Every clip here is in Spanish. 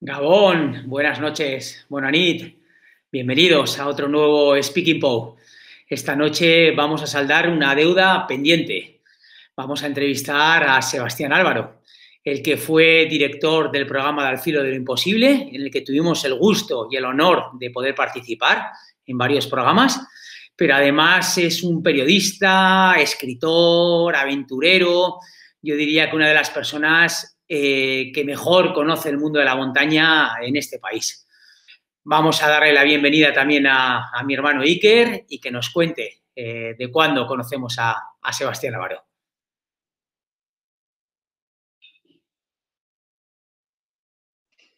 Gabón, buenas noches, Bonanit, bienvenidos a otro nuevo Speaking Pow. Esta noche vamos a saldar una deuda pendiente. Vamos a entrevistar a Sebastián Álvaro, el que fue director del programa de Al Filo de lo Imposible, en el que tuvimos el gusto y el honor de poder participar en varios programas, pero además es un periodista, escritor, aventurero. Yo diría que una de las personas que mejor conoce el mundo de la montaña en este país. Vamos a darle la bienvenida también a mi hermano Iker y que nos cuente de cuándo conocemos a Sebastián Álvaro.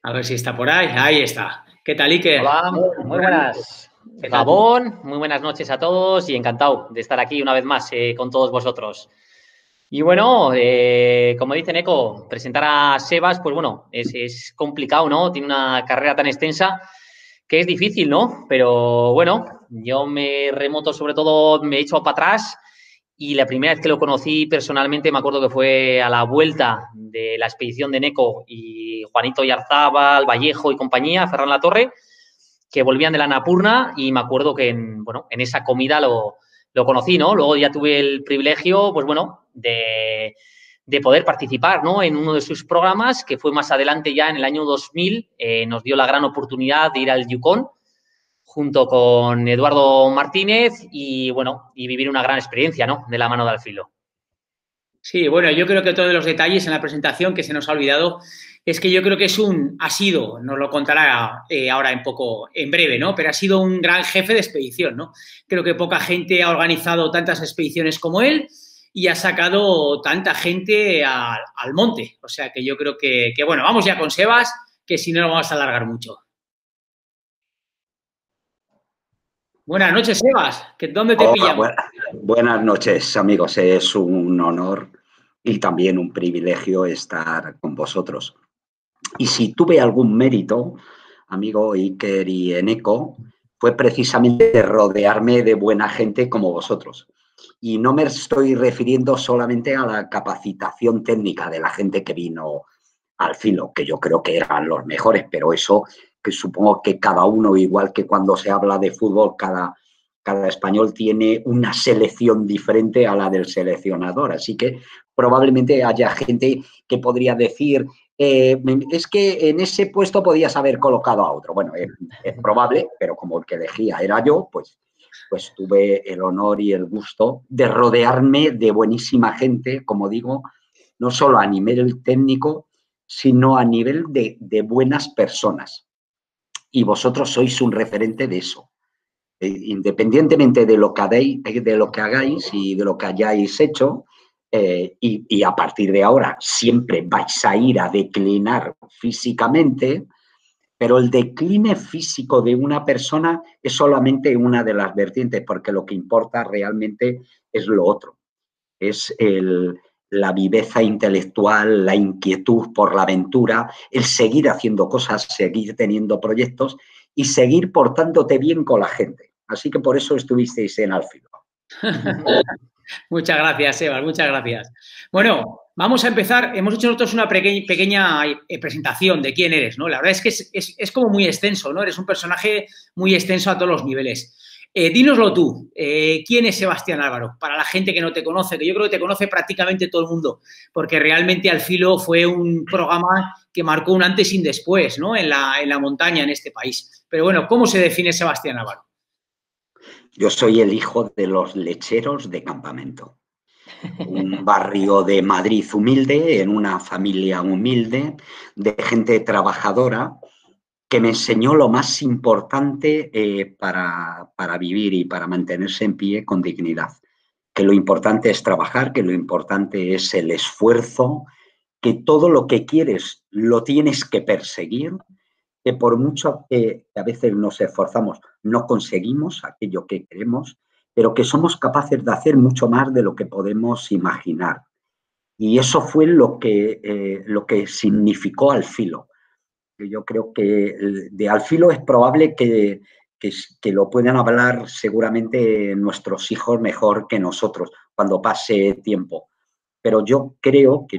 A ver si está por ahí. Ahí está. ¿Qué tal, Iker? Hola, muy buenas. Gabón, muy buenas noches a todos y encantado de estar aquí una vez más con todos vosotros. Y bueno, como dice Neko, presentar a Sebas, pues bueno, es complicado, ¿no? Tiene una carrera tan extensa que es difícil, ¿no? Pero bueno, yo me remoto sobre todo, me he echado para atrás y la primera vez que lo conocí personalmente me acuerdo que fue a la vuelta de la expedición de Neko y Juanito Yarzábal, Vallejo y compañía, Ferran Latorre, que volvían de la Annapurna y me acuerdo que en esa comida lo conocí, ¿no? Luego ya tuve el privilegio, pues bueno, de poder participar, ¿no? En uno de sus programas, que fue más adelante ya en el año 2000, nos dio la gran oportunidad de ir al Yukon junto con Eduardo Martínez y, bueno, y vivir una gran experiencia, ¿no? De la mano de Al Filo. Sí, bueno, yo creo que todos los detalles en la presentación que se nos ha olvidado es que yo creo que ha sido, nos lo contará ahora en breve, ¿no? Pero ha sido un gran jefe de expedición, ¿no? Creo que poca gente ha organizado tantas expediciones como él y ha sacado tanta gente al monte. O sea que yo creo que, bueno, vamos ya con Sebas, que si no lo vamos a alargar mucho. Buenas noches, Sebas. ¿Dónde te Hola, pillamos? buenas noches, amigos. Es un honor y también un privilegio estar con vosotros. Y si tuve algún mérito, amigo Iker y Eneco, fue precisamente rodearme de buena gente como vosotros. Y no me estoy refiriendo solamente a la capacitación técnica de la gente que vino al filo, que yo creo que eran los mejores, pero eso que supongo que cada uno, igual que cuando se habla de fútbol, cada español tiene una selección diferente a la del seleccionador. Así que probablemente haya gente que podría decir, es que en ese puesto podías haber colocado a otro. Bueno, es probable, pero como el que elegía era yo, pues tuve el honor y el gusto de rodearme de buenísima gente, como digo, no solo a nivel técnico, sino a nivel de buenas personas. Y vosotros sois un referente de eso. Independientemente de lo que hagáis y de lo que hayáis hecho, y a partir de ahora siempre vais a ir a declinar físicamente, pero el decline físico de una persona es solamente una de las vertientes, porque lo que importa realmente es lo otro, es la viveza intelectual, la inquietud por la aventura, el seguir haciendo cosas, seguir teniendo proyectos y seguir portándote bien con la gente. Así que por eso estuvisteis en Al Filo. Muchas gracias, Sebas, muchas gracias. Bueno, vamos a empezar. Hemos hecho nosotros una pequeña presentación de quién eres, ¿no? La verdad es que es como muy extenso, ¿no? Eres un personaje muy extenso a todos los niveles. Dínoslo tú, ¿quién es Sebastián Álvaro? Para la gente que no te conoce, que yo creo que te conoce prácticamente todo el mundo, porque realmente Al Filo fue un programa que marcó un antes y un después, ¿no? En la montaña en este país. Pero bueno, ¿cómo se define Sebastián Álvaro? Yo soy el hijo de los lecheros de Campamento, un barrio de Madrid humilde, en una familia humilde, de gente trabajadora, que me enseñó lo más importante para vivir y para mantenerse en pie con dignidad. Que lo importante es trabajar, que lo importante es el esfuerzo, que todo lo que quieres lo tienes que perseguir, que por mucho que a veces nos esforzamos, no conseguimos aquello que queremos, pero que somos capaces de hacer mucho más de lo que podemos imaginar. Y eso fue lo que significó Al Filo. Yo creo que de Al Filo es probable que lo puedan hablar seguramente nuestros hijos mejor que nosotros cuando pase tiempo. Pero yo creo que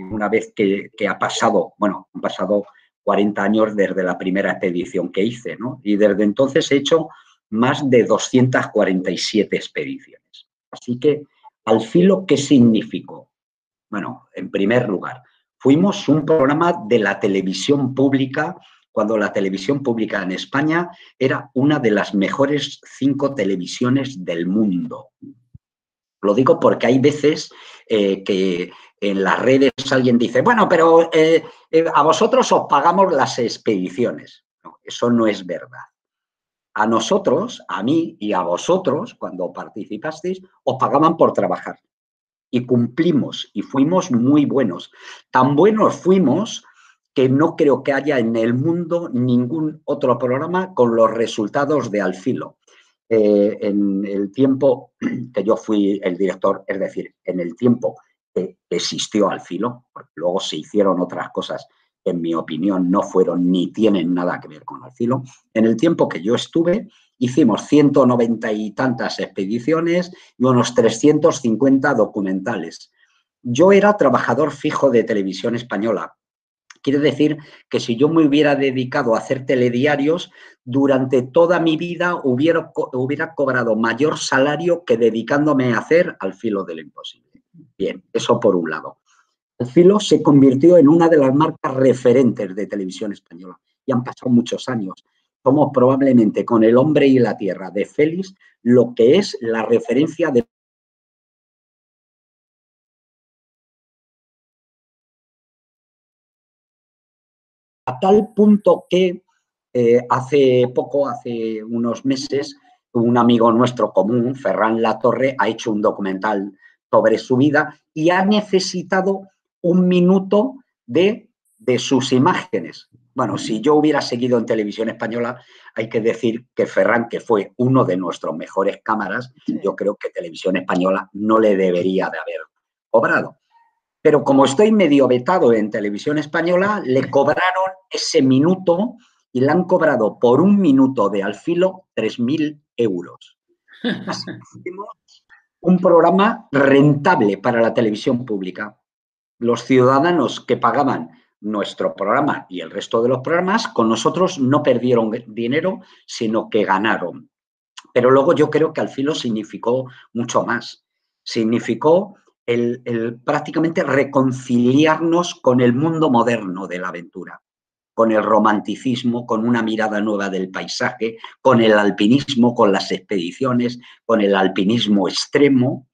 una vez que ha pasado, bueno, han pasado 40 años desde la primera expedición que hice, ¿no? Y desde entonces he hecho más de 247 expediciones. Así que, Al Filo, ¿qué significó? Bueno, en primer lugar, fuimos un programa de la televisión pública cuando la televisión pública en España era una de las mejores 5 televisiones del mundo. Lo digo porque hay veces que en las redes alguien dice, bueno, pero a vosotros os pagamos las expediciones. No, eso no es verdad. A nosotros, a mí y a vosotros, cuando participasteis, os pagaban por trabajar. Y cumplimos y fuimos muy buenos. Tan buenos fuimos que no creo que haya en el mundo ningún otro programa con los resultados de Al Filo. En el tiempo que yo fui el director, es decir, en el tiempo que existió Al Filo, porque luego se hicieron otras cosas que en mi opinión no fueron ni tienen nada que ver con Al Filo, en el tiempo que yo estuve hicimos 190 y tantas expediciones y unos 350 documentales. Yo era trabajador fijo de Televisión Española. Quiere decir que si yo me hubiera dedicado a hacer telediarios, durante toda mi vida hubiera cobrado mayor salario que dedicándome a hacer Al Filo de lo imposible. Bien, eso por un lado. Al Filo se convirtió en una de las marcas referentes de Televisión Española y han pasado muchos años. Somos probablemente con El hombre y la tierra de Félix lo que es la referencia de a tal punto que hace unos meses, un amigo nuestro común, Ferran Latorre, ha hecho un documental sobre su vida y ha necesitado 1 minuto de sus imágenes. Bueno, si yo hubiera seguido en Televisión Española, hay que decir que Ferran, que fue uno de nuestros mejores cámaras, yo creo que Televisión Española no le debería de haber cobrado. Pero como estoy medio vetado en Televisión Española, le cobraron ese minuto y le han cobrado por 1 minuto de Al Filo 3.000 euros. Así que hicimos un programa rentable para la televisión pública. Los ciudadanos que pagaban nuestro programa y el resto de los programas, con nosotros no perdieron dinero, sino que ganaron. Pero luego yo creo que Al Filo significó mucho más. Significó el prácticamente reconciliarnos con el mundo moderno de la aventura, con el romanticismo, con una mirada nueva del paisaje, con el alpinismo, con las expediciones, con el alpinismo extremo.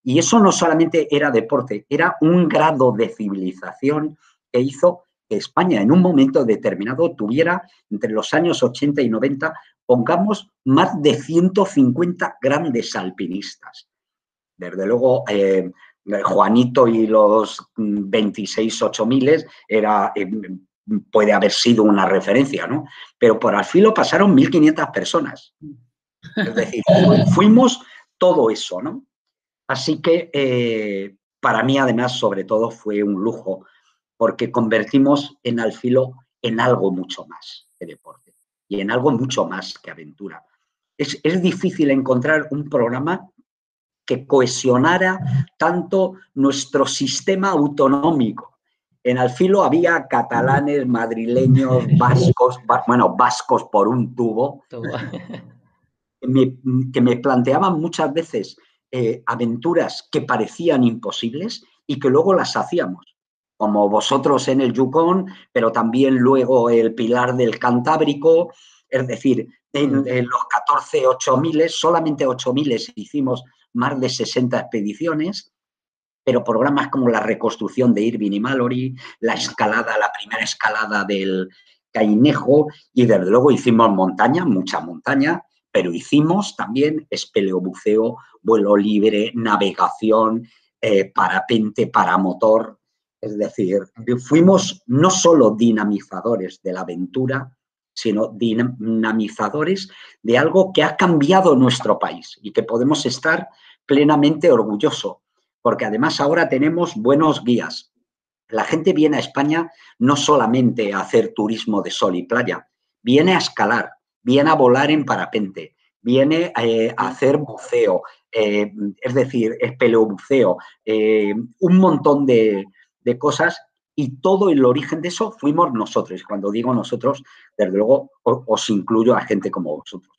Y eso no solamente era deporte, era un grado de civilización que hizo que España en un momento determinado tuviera, entre los años 80 y 90, pongamos más de 150 grandes alpinistas. Desde luego, Juanito y los 26 8000 puede haber sido una referencia, ¿no? Pero por Al Filo pasaron 1.500 personas. Es decir, fuimos todo eso, ¿no? Así que para mí, además, sobre todo, fue un lujo, porque convertimos en Al Filo en algo mucho más que deporte y en algo mucho más que aventura. Es difícil encontrar un programa que cohesionara tanto nuestro sistema autonómico. En Al Filo había catalanes, madrileños, vascos, vascos por un tubo, que me planteaban muchas veces aventuras que parecían imposibles y que luego las hacíamos, como vosotros en el Yukon, pero también luego el Pilar del Cantábrico, es decir, en los 14 8000, solamente 8000 hicimos más de 60 expediciones, pero programas como la reconstrucción de Irvine y Mallory, la primera escalada del Cainejo, y desde luego hicimos montaña, mucha montaña, pero hicimos también espeleobuceo, vuelo libre, navegación, parapente, paramotor. Es decir, fuimos no solo dinamizadores de la aventura, sino dinamizadores de algo que ha cambiado nuestro país y que podemos estar plenamente orgullosos, porque además ahora tenemos buenos guías. La gente viene a España no solamente a hacer turismo de sol y playa, viene a escalar, viene a volar en parapente, viene a hacer buceo, es decir, espeleobuceo, un montón de cosas, y todo el origen de eso fuimos nosotros. Cuando digo nosotros, desde luego os incluyo a gente como vosotros.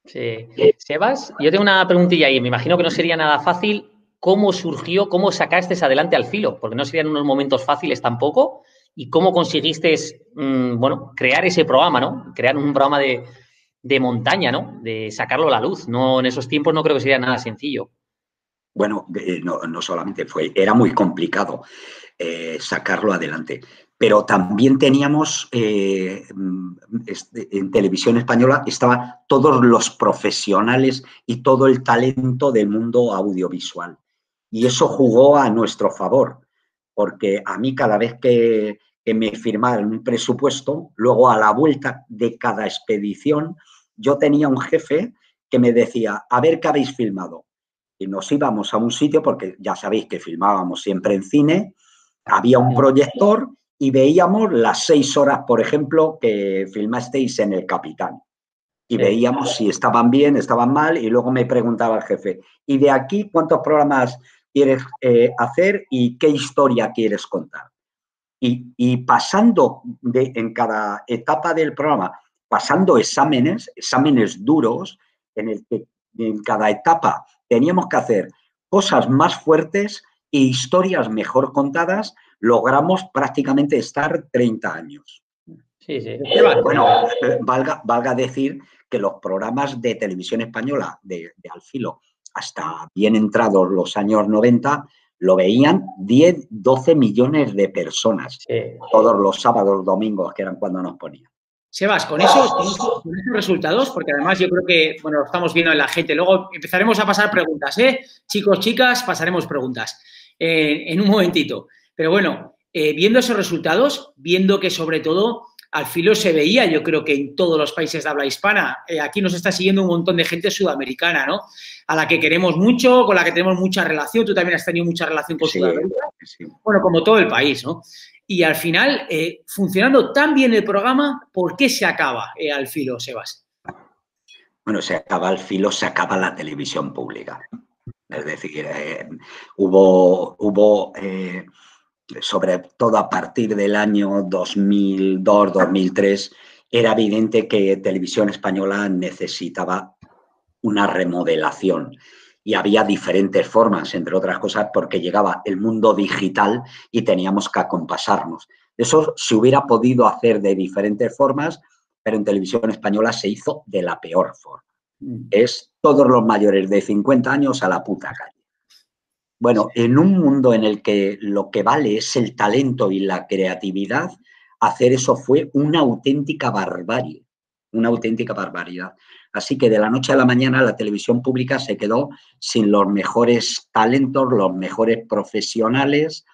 Sí. Sebas, yo tengo una preguntilla ahí. Me imagino que no sería nada fácil. ¿Cómo surgió, cómo sacaste adelante Al Filo? Porque no serían unos momentos fáciles tampoco. ¿Y cómo conseguiste, bueno, crear ese programa, ¿no? Crear un programa de montaña, ¿no? De sacarlo a la luz. No, en esos tiempos no creo que sería nada sencillo. Bueno, no solamente era muy complicado sacarlo adelante, pero también teníamos, en Televisión Española, estaban todos los profesionales y todo el talento del mundo audiovisual. Y eso jugó a nuestro favor, porque a mí cada vez que me firmaban un presupuesto, luego a la vuelta de cada expedición, yo tenía un jefe que me decía, a ver qué habéis filmado. Y nos íbamos a un sitio, porque ya sabéis que filmábamos siempre en cine, había un proyector y veíamos las 6 horas, por ejemplo, que filmasteis en El Capitán. Y veíamos si estaban bien, estaban mal, y luego me preguntaba el jefe, ¿y de aquí cuántos programas quieres hacer y qué historia quieres contar? Y pasando en cada etapa del programa, pasando exámenes duros, en el que en cada etapa teníamos que hacer cosas más fuertes e historias mejor contadas, logramos prácticamente estar 30 años. Sí, sí. Bueno, valga decir que los programas de Televisión Española de Al Filo, hasta bien entrados los años 90, lo veían 10, 12 millones de personas, todos los sábados, domingos, que eran cuando nos ponían. Sebas, con esos resultados, porque además yo creo que, bueno, lo estamos viendo en la gente, luego empezaremos a pasar preguntas, chicos, chicas, pasaremos preguntas en un momentito. Pero bueno, viendo esos resultados, viendo que sobre todo Al Filo se veía, yo creo que en todos los países de habla hispana, aquí nos está siguiendo un montón de gente sudamericana, ¿no? A la que queremos mucho, con la que tenemos mucha relación, tú también has tenido mucha relación con Sudamérica, bueno, como todo el país, ¿no? Y al final, funcionando tan bien el programa, ¿por qué se acaba Al Filo, Sebas? Bueno, se acaba Al Filo, se acaba la televisión pública. Es decir, hubo sobre todo a partir del año 2002, 2003, era evidente que Televisión Española necesitaba una remodelación. Y había diferentes formas, entre otras cosas, porque llegaba el mundo digital y teníamos que acompasarnos. Eso se hubiera podido hacer de diferentes formas, pero en Televisión Española se hizo de la peor forma. Es todos los mayores de 50 años a la puta calle. Bueno, en un mundo en el que lo que vale es el talento y la creatividad, hacer eso fue una auténtica barbarie, una auténtica barbaridad. Así que de la noche a la mañana la televisión pública se quedó sin los mejores talentos, los mejores profesionales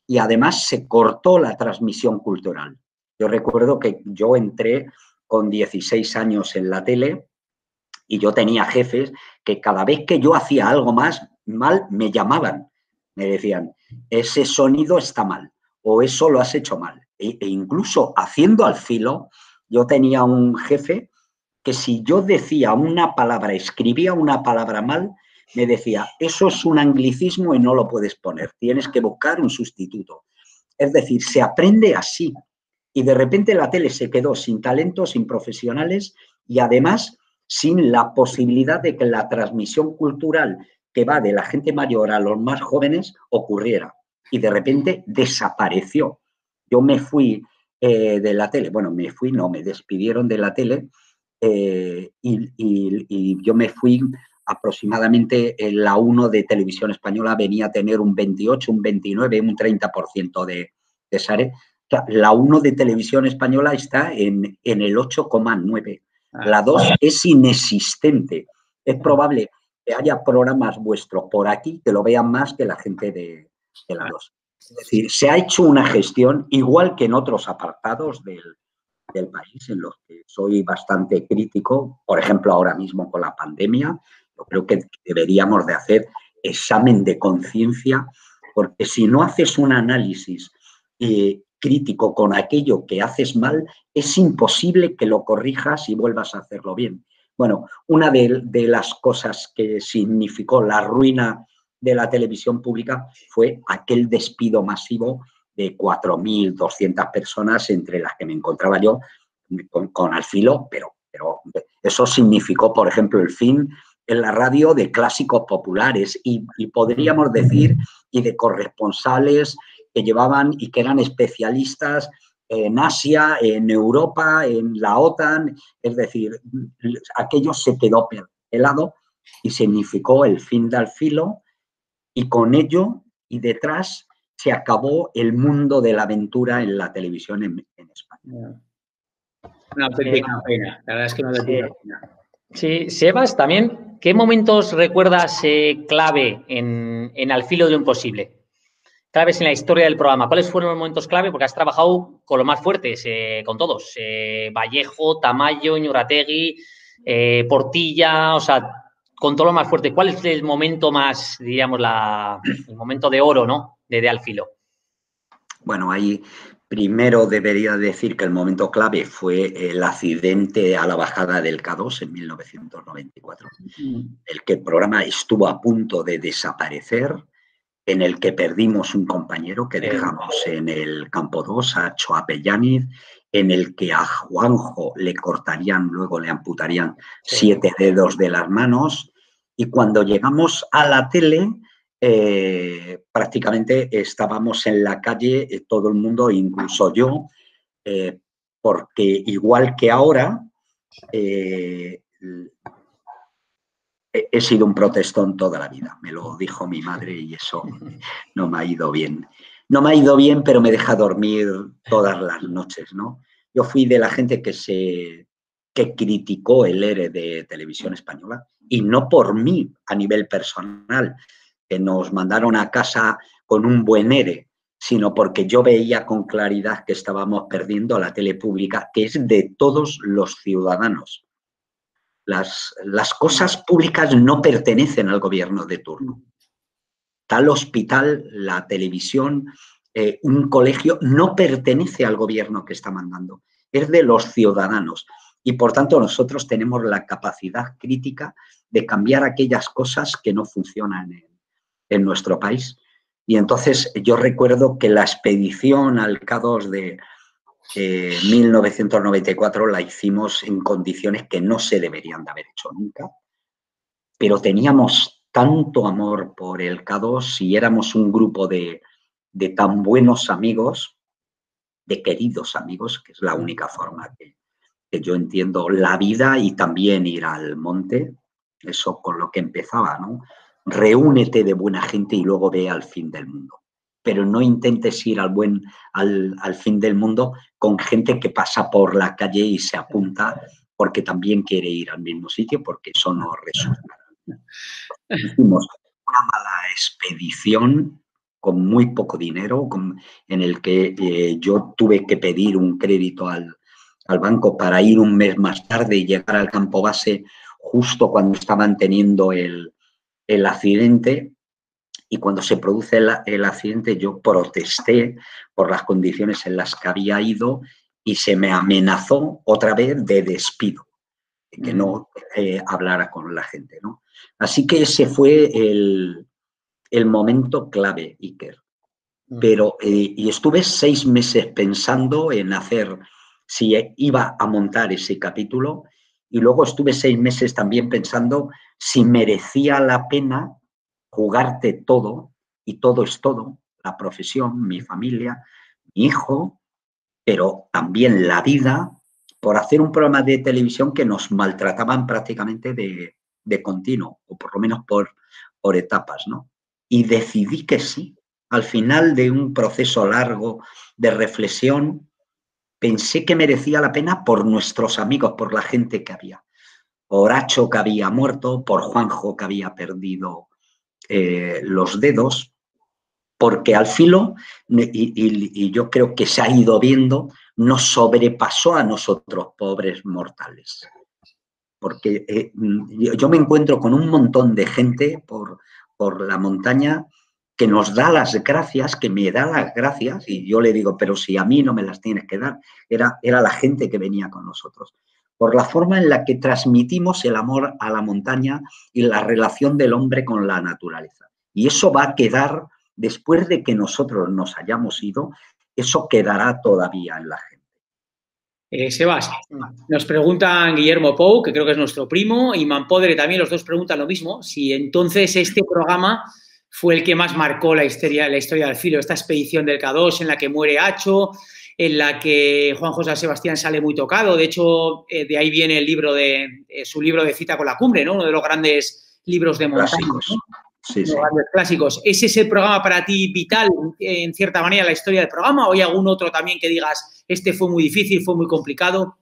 y además se cortó la transmisión cultural. Yo recuerdo que yo entré con 16 años en la tele y yo tenía jefes que cada vez que yo hacía algo mal, me llamaban. Me decían, ese sonido está mal o eso lo has hecho mal. E incluso haciendo Al Filo, yo tenía un jefe que si yo decía una palabra, escribía una palabra mal, me decía, eso es un anglicismo y no lo puedes poner, tienes que buscar un sustituto. Es decir, se aprende así. Y de repente la tele se quedó sin talento, sin profesionales y además sin la posibilidad de que la transmisión cultural que va de la gente mayor a los más jóvenes ocurriera. Y de repente desapareció. Yo me fui de la tele, bueno, me despidieron de la tele y yo me fui aproximadamente en la 1 de Televisión Española venía a tener un 28, un 29, un 30% de SARE. La 1 de Televisión Española está en el 8,9. La 2 es inexistente. Es probable que haya programas vuestros por aquí que lo vean más que la gente de la 2. Es decir, se ha hecho una gestión igual que en otros apartados del país en los que soy bastante crítico, por ejemplo, ahora mismo con la pandemia. Yo creo que deberíamos de hacer examen de conciencia, porque si no haces un análisis crítico con aquello que haces mal, es imposible que lo corrijas y vuelvas a hacerlo bien. Bueno, una de las cosas que significó la ruina de la televisión pública fue aquel despido masivo de 4.200 personas, entre las que me encontraba yo con Al Filo, pero eso significó, por ejemplo, el fin en la radio de clásicos populares y podríamos decir, y de corresponsales que llevaban y que eran especialistas en Asia, en Europa, en la OTAN, es decir, aquello se quedó pelado y significó el fin de Al Filo, y con ello y detrás se acabó el mundo de la aventura en la televisión en España. Una auténtica pena, la verdad es que una auténtica pena. Sí, Sebas, también, ¿qué momentos recuerdas clave en Al Filo de lo Imposible? Claves en la historia del programa. ¿Cuáles fueron los momentos clave? Porque has trabajado con los más fuertes, con todos. Vallejo, Tamayo, Ñurategui, Portilla, o sea, con todo lo más fuerte. ¿Cuál es el momento más, diríamos, el momento de oro, ¿no? de Al Filo? Bueno, ahí primero debería decir que el momento clave fue el accidente a la bajada del K2 en 1994, el que el programa estuvo a punto de desaparecer, en el que perdimos un compañero que dejamos en el campo 2, a Choa Pellaniz, en el que a Juanjo le cortarían, luego le amputarían 7 dedos de las manos, y cuando llegamos a la tele, prácticamente estábamos en la calle, todo el mundo, incluso yo, porque igual que ahora, he sido un protestón toda la vida, me lo dijo mi madre y eso no me ha ido bien. No me ha ido bien, pero me deja dormir todas las noches, ¿no? Yo fui de la gente que criticó el ERE de Televisión Española, y no por mí a nivel personal, que nos mandaron a casa con un buen ERE, sino porque yo veía con claridad que estábamos perdiendo la tele pública, que es de todos los ciudadanos. Las cosas públicas no pertenecen al gobierno de turno. Tal hospital, la televisión, un colegio, no pertenece al gobierno que está mandando, es de los ciudadanos. Y por tanto nosotros tenemos la capacidad crítica de cambiar aquellas cosas que no funcionan en nuestro país. Y entonces yo recuerdo que la expedición al K2 de 1994 la hicimos en condiciones que no se deberían de haber hecho nunca, pero teníamos tanto amor por el K2 y éramos un grupo de tan buenos amigos, de queridos amigos, que es la única forma que yo entiendo la vida, y también ir al monte, eso con lo que empezaba, ¿no? Reúnete de buena gente y luego ve al fin del mundo. Pero no intentes ir al fin del mundo con gente que pasa por la calle y se apunta porque también quiere ir al mismo sitio, porque eso no resulta. Hicimos una mala expedición con muy poco dinero, en el que yo tuve que pedir un crédito al banco para ir un mes más tarde y llegar al campo base justo cuando estaban teniendo el accidente. Y cuando se produce el accidente, yo protesté por las condiciones en las que había ido y se me amenazó otra vez de despido, de que no hablara con la gente, ¿no? Así que ese fue el momento clave, Iker. Pero, y estuve 6 meses pensando en hacer, si iba a montar ese capítulo, y luego estuve 6 meses también pensando si merecía la pena jugarte todo, y todo es todo, la profesión, mi familia, mi hijo, pero también la vida, por hacer un programa de televisión que nos maltrataban prácticamente de continuo, o por lo menos por etapas, ¿no? Y decidí que sí. Al final de un proceso largo de reflexión, pensé que merecía la pena por nuestros amigos, por la gente que había. Por Acho, que había muerto, por Juanjo, que había perdido los dedos, porque Al Filo, y yo creo que se ha ido viendo, nos sobrepasó a nosotros, pobres mortales. Porque yo me encuentro con un montón de gente por la montaña que nos da las gracias, que me da las gracias, y yo le digo, pero si a mí no me las tienes que dar, era la gente que venía con nosotros, por la forma en la que transmitimos el amor a la montaña y la relación del hombre con la naturaleza. Y eso va a quedar después de que nosotros nos hayamos ido, eso quedará todavía en la gente. Sebas, nos preguntan Guillermo Pou, que creo que es nuestro primo, y Manpodre también, los dos preguntan lo mismo, si entonces este programa fue el que más marcó la historia del filo, esta expedición del K2 en la que muere Acho, en la que Juan José Sebastián sale muy tocado. De hecho, de ahí viene el libro su libro de Cita con la Cumbre, ¿no? Uno de los grandes libros de montaña. Clásicos. ¿No? Sí, sí. Grandes clásicos. ¿Ese es el programa para ti vital, en cierta manera, la historia del programa? ¿O hay algún otro también que digas, este fue muy difícil, fue muy complicado?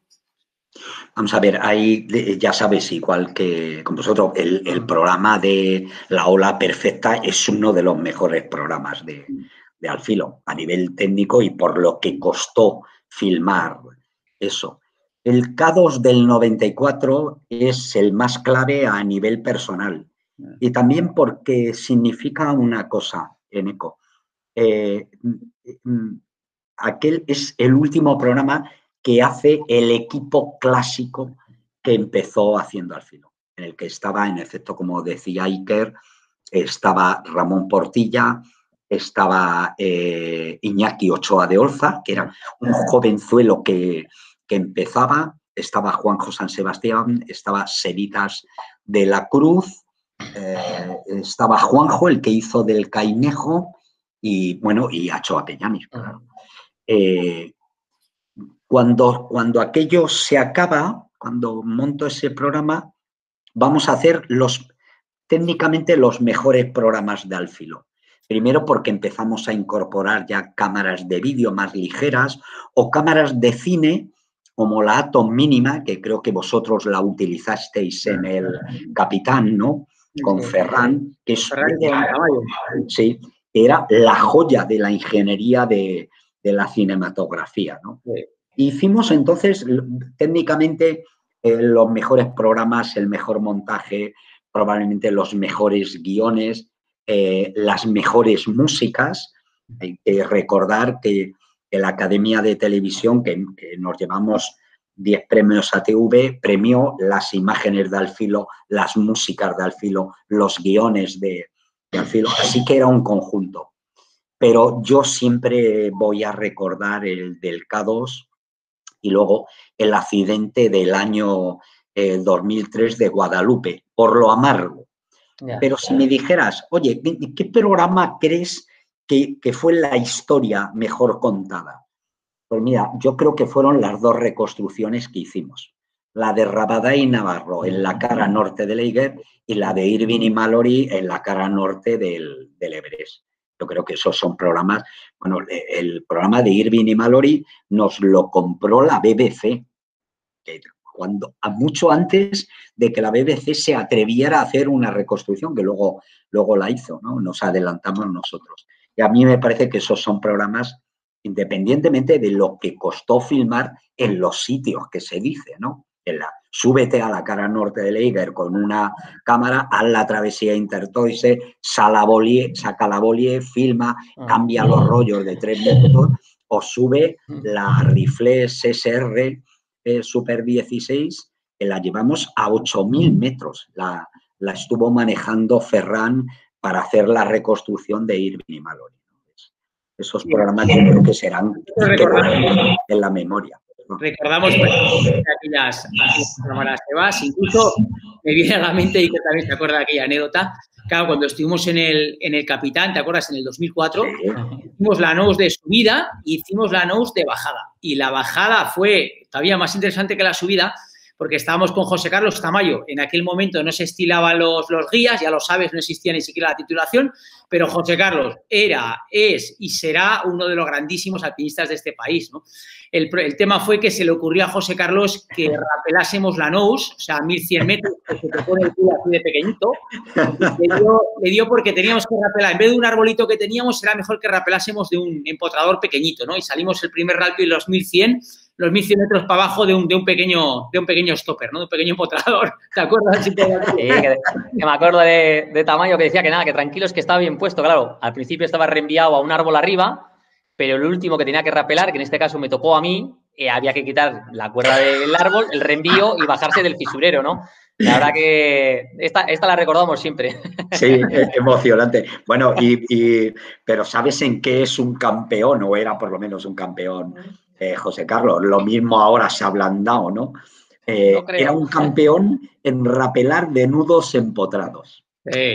Vamos a ver, ahí ya sabes, igual que con vosotros, el programa de La Ola Perfecta es uno de los mejores programas de Al Filo, a nivel técnico y por lo que costó filmar eso. El K2 del 94 es el más clave a nivel personal y también porque significa una cosa, Eneco. Aquel es el último programa que hace el equipo clásico que empezó haciendo Al Filo, en el que estaba, en efecto, como decía Iker, estaba Ramón Portilla, estaba Iñaki Ochoa de Olza, que era un jovenzuelo que empezaba, estaba Juanjo San Sebastián, estaba Seritas de la Cruz, estaba Juanjo, el que hizo del Cainejo, y bueno, y Acho Peñani, claro. Cuando aquello se acaba, cuando monto ese programa, vamos a hacer técnicamente los mejores programas de Al Filo. Primero porque empezamos a incorporar ya cámaras de vídeo más ligeras o cámaras de cine como la Atom Mínima, que creo que vosotros la utilizasteis en el Capitán, ¿no? Con Ferran, que es, sí, era la joya de la ingeniería de la cinematografía, ¿no? Sí. Hicimos entonces técnicamente los mejores programas, el mejor montaje, probablemente los mejores guiones, las mejores músicas. Hay que recordar que la Academia de Televisión, que nos llevamos 10 premios ATV, premió las imágenes de Al Filo, las músicas de Al Filo, los guiones de Al Filo, así que era un conjunto. Pero yo siempre voy a recordar el del K2 y luego el accidente del año 2003 de Guadalupe, por lo amargo. Pero si me dijeras, oye, ¿qué programa crees que fue la historia mejor contada? Pues mira, yo creo que fueron las dos reconstrucciones que hicimos. La de Rabadá y Navarro en la cara norte del Eiger y la de Irving y Mallory en la cara norte del Everest. Yo creo que esos son programas. Bueno, el programa de Irving y Mallory nos lo compró la BBC, mucho antes de que la BBC se atreviera a hacer una reconstrucción, que luego la hizo, ¿no? Nos adelantamos nosotros. Y a mí me parece que esos son programas, independientemente de lo que costó filmar en los sitios que se dice, ¿no? Súbete a la cara norte del Eiger con una cámara, haz la travesía Intertoise, saca la bolie, filma, cambia los rollos de 3 minutos o sube la rifle SSR Super 16, que la llevamos a 8.000 metros. La estuvo manejando Ferran para hacer la reconstrucción de Irving y Mallory. Esos programas yo creo que serán en la memoria. Recordamos aquellas cámaras de Sebas, incluso me viene a la mente, y que también se acuerda de aquella anécdota, claro, cuando estuvimos en el Capitán, ¿te acuerdas? En el 2004, sí. Hicimos la nose de subida y hicimos la nose de bajada. Y la bajada fue todavía más interesante que la subida, porque estábamos con José Carlos Tamayo. En aquel momento no se estilaban los guías, ya lo sabes, no existía ni siquiera la titulación, pero José Carlos es y será uno de los grandísimos alpinistas de este país, ¿no? El tema fue que se le ocurrió a José Carlos que rapelásemos la nose, o sea, 1.100 metros, que se te pone el culo así de pequeñito. Le dio porque teníamos que rapelar. En vez de un arbolito que teníamos, era mejor que rapelásemos de un empotrador pequeño, ¿no? Y salimos el primer rappel los 1.100 metros para abajo de un pequeño stopper, ¿no? De un pequeño empotrador. ¿Te acuerdas? Sí, que me acuerdo de Tamayo que decía que nada, que tranquilos, que estaba bien puesto. Claro, al principio estaba reenviado a un árbol arriba, pero el último que tenía que rapelar, que en este caso me tocó a mí, había que quitar la cuerda del árbol, el reenvío y bajarse del fisurero, ¿no? La verdad que esta la recordamos siempre. Sí, emocionante. Bueno, pero ¿sabes en qué es un campeón? O era por lo menos un campeón, José Carlos. Lo mismo ahora se ha ablandado, ¿no? No Era creo. un campeón en rapelar de nudos empotrados. Sí.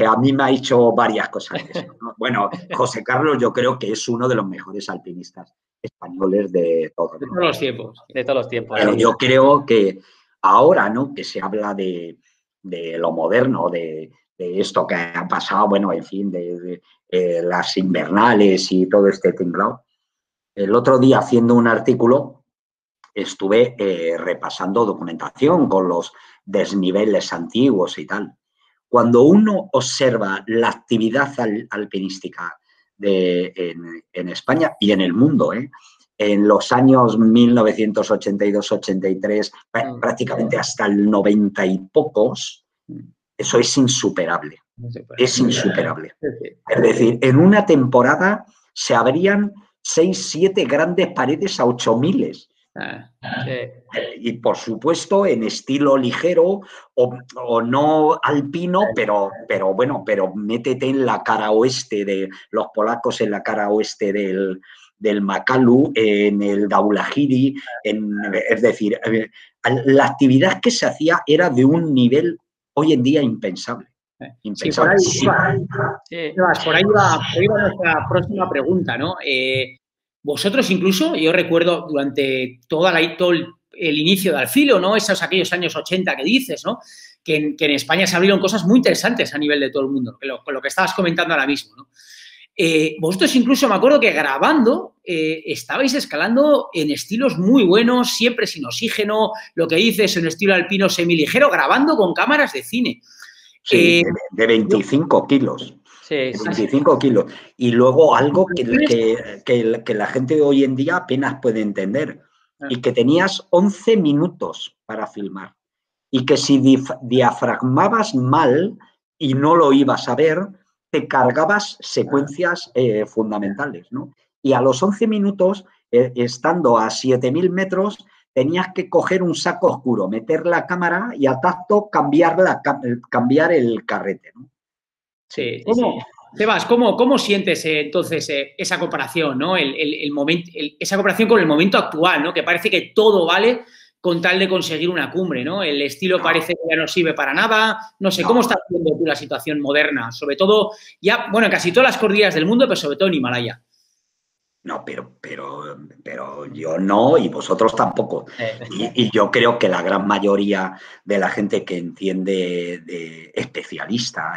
A mí me ha hecho varias cosas de eso, ¿no? Bueno, José Carlos yo creo que es uno de los mejores alpinistas españoles de todos De los todos los tiempos. De todos los tiempos, Pero sí. yo creo que ahora, ¿no? Que se habla de lo moderno, de esto que ha pasado, bueno, en fin, de las invernales y todo este tinglado. El otro día, haciendo un artículo, estuve repasando documentación con los desniveles antiguos y tal. Cuando uno observa la actividad alpinística en España y en el mundo, en los años 1982-83, prácticamente hasta el 90 y pocos, eso es insuperable. Es insuperable. Es decir, en una temporada se abrían 6, 7 grandes paredes a 8000. Sí. Y por supuesto en estilo ligero o no alpino, pero bueno, pero métete en la cara oeste de los polacos, en la cara oeste del Makalu, en el Daulagiri, es decir, la actividad que se hacía era de un nivel hoy en día impensable. Impensable. Sí, por ahí va nuestra próxima pregunta, ¿no? Vosotros incluso, yo recuerdo durante todo el inicio de Alfilo, ¿no? Aquellos años 80 que dices, ¿no? Que en España se abrieron cosas muy interesantes a nivel de todo el mundo, con lo que estabas comentando ahora mismo, ¿no? Vosotros incluso me acuerdo que grabando estabais escalando en estilos muy buenos, siempre sin oxígeno, lo que dices, en estilo alpino semiligero, grabando con cámaras de cine. Sí, de 25 kilos. Sí, 25 kilos. Y luego algo que la gente hoy en día apenas puede entender. Y que tenías 11 minutos para filmar. Y que si diafragmabas mal y no lo ibas a ver, te cargabas secuencias fundamentales, ¿no? Y a los 11 minutos, estando a 7000 metros, tenías que coger un saco oscuro, meter la cámara y a tacto cambiar el carrete, ¿no? Sí. Sebas, ¿cómo sientes entonces esa comparación, ¿no? Esa comparación con el momento actual, ¿no? Que parece que todo vale con tal de conseguir una cumbre, ¿no? El estilo parece que ya no sirve para nada. No sé, ¿cómo estás viendo tú la situación moderna? Sobre todo, ya, bueno, en casi todas las cordilleras del mundo, pero sobre todo en Himalaya. No, pero yo no y vosotros tampoco. Y yo creo que la gran mayoría de la gente que entiende de especialista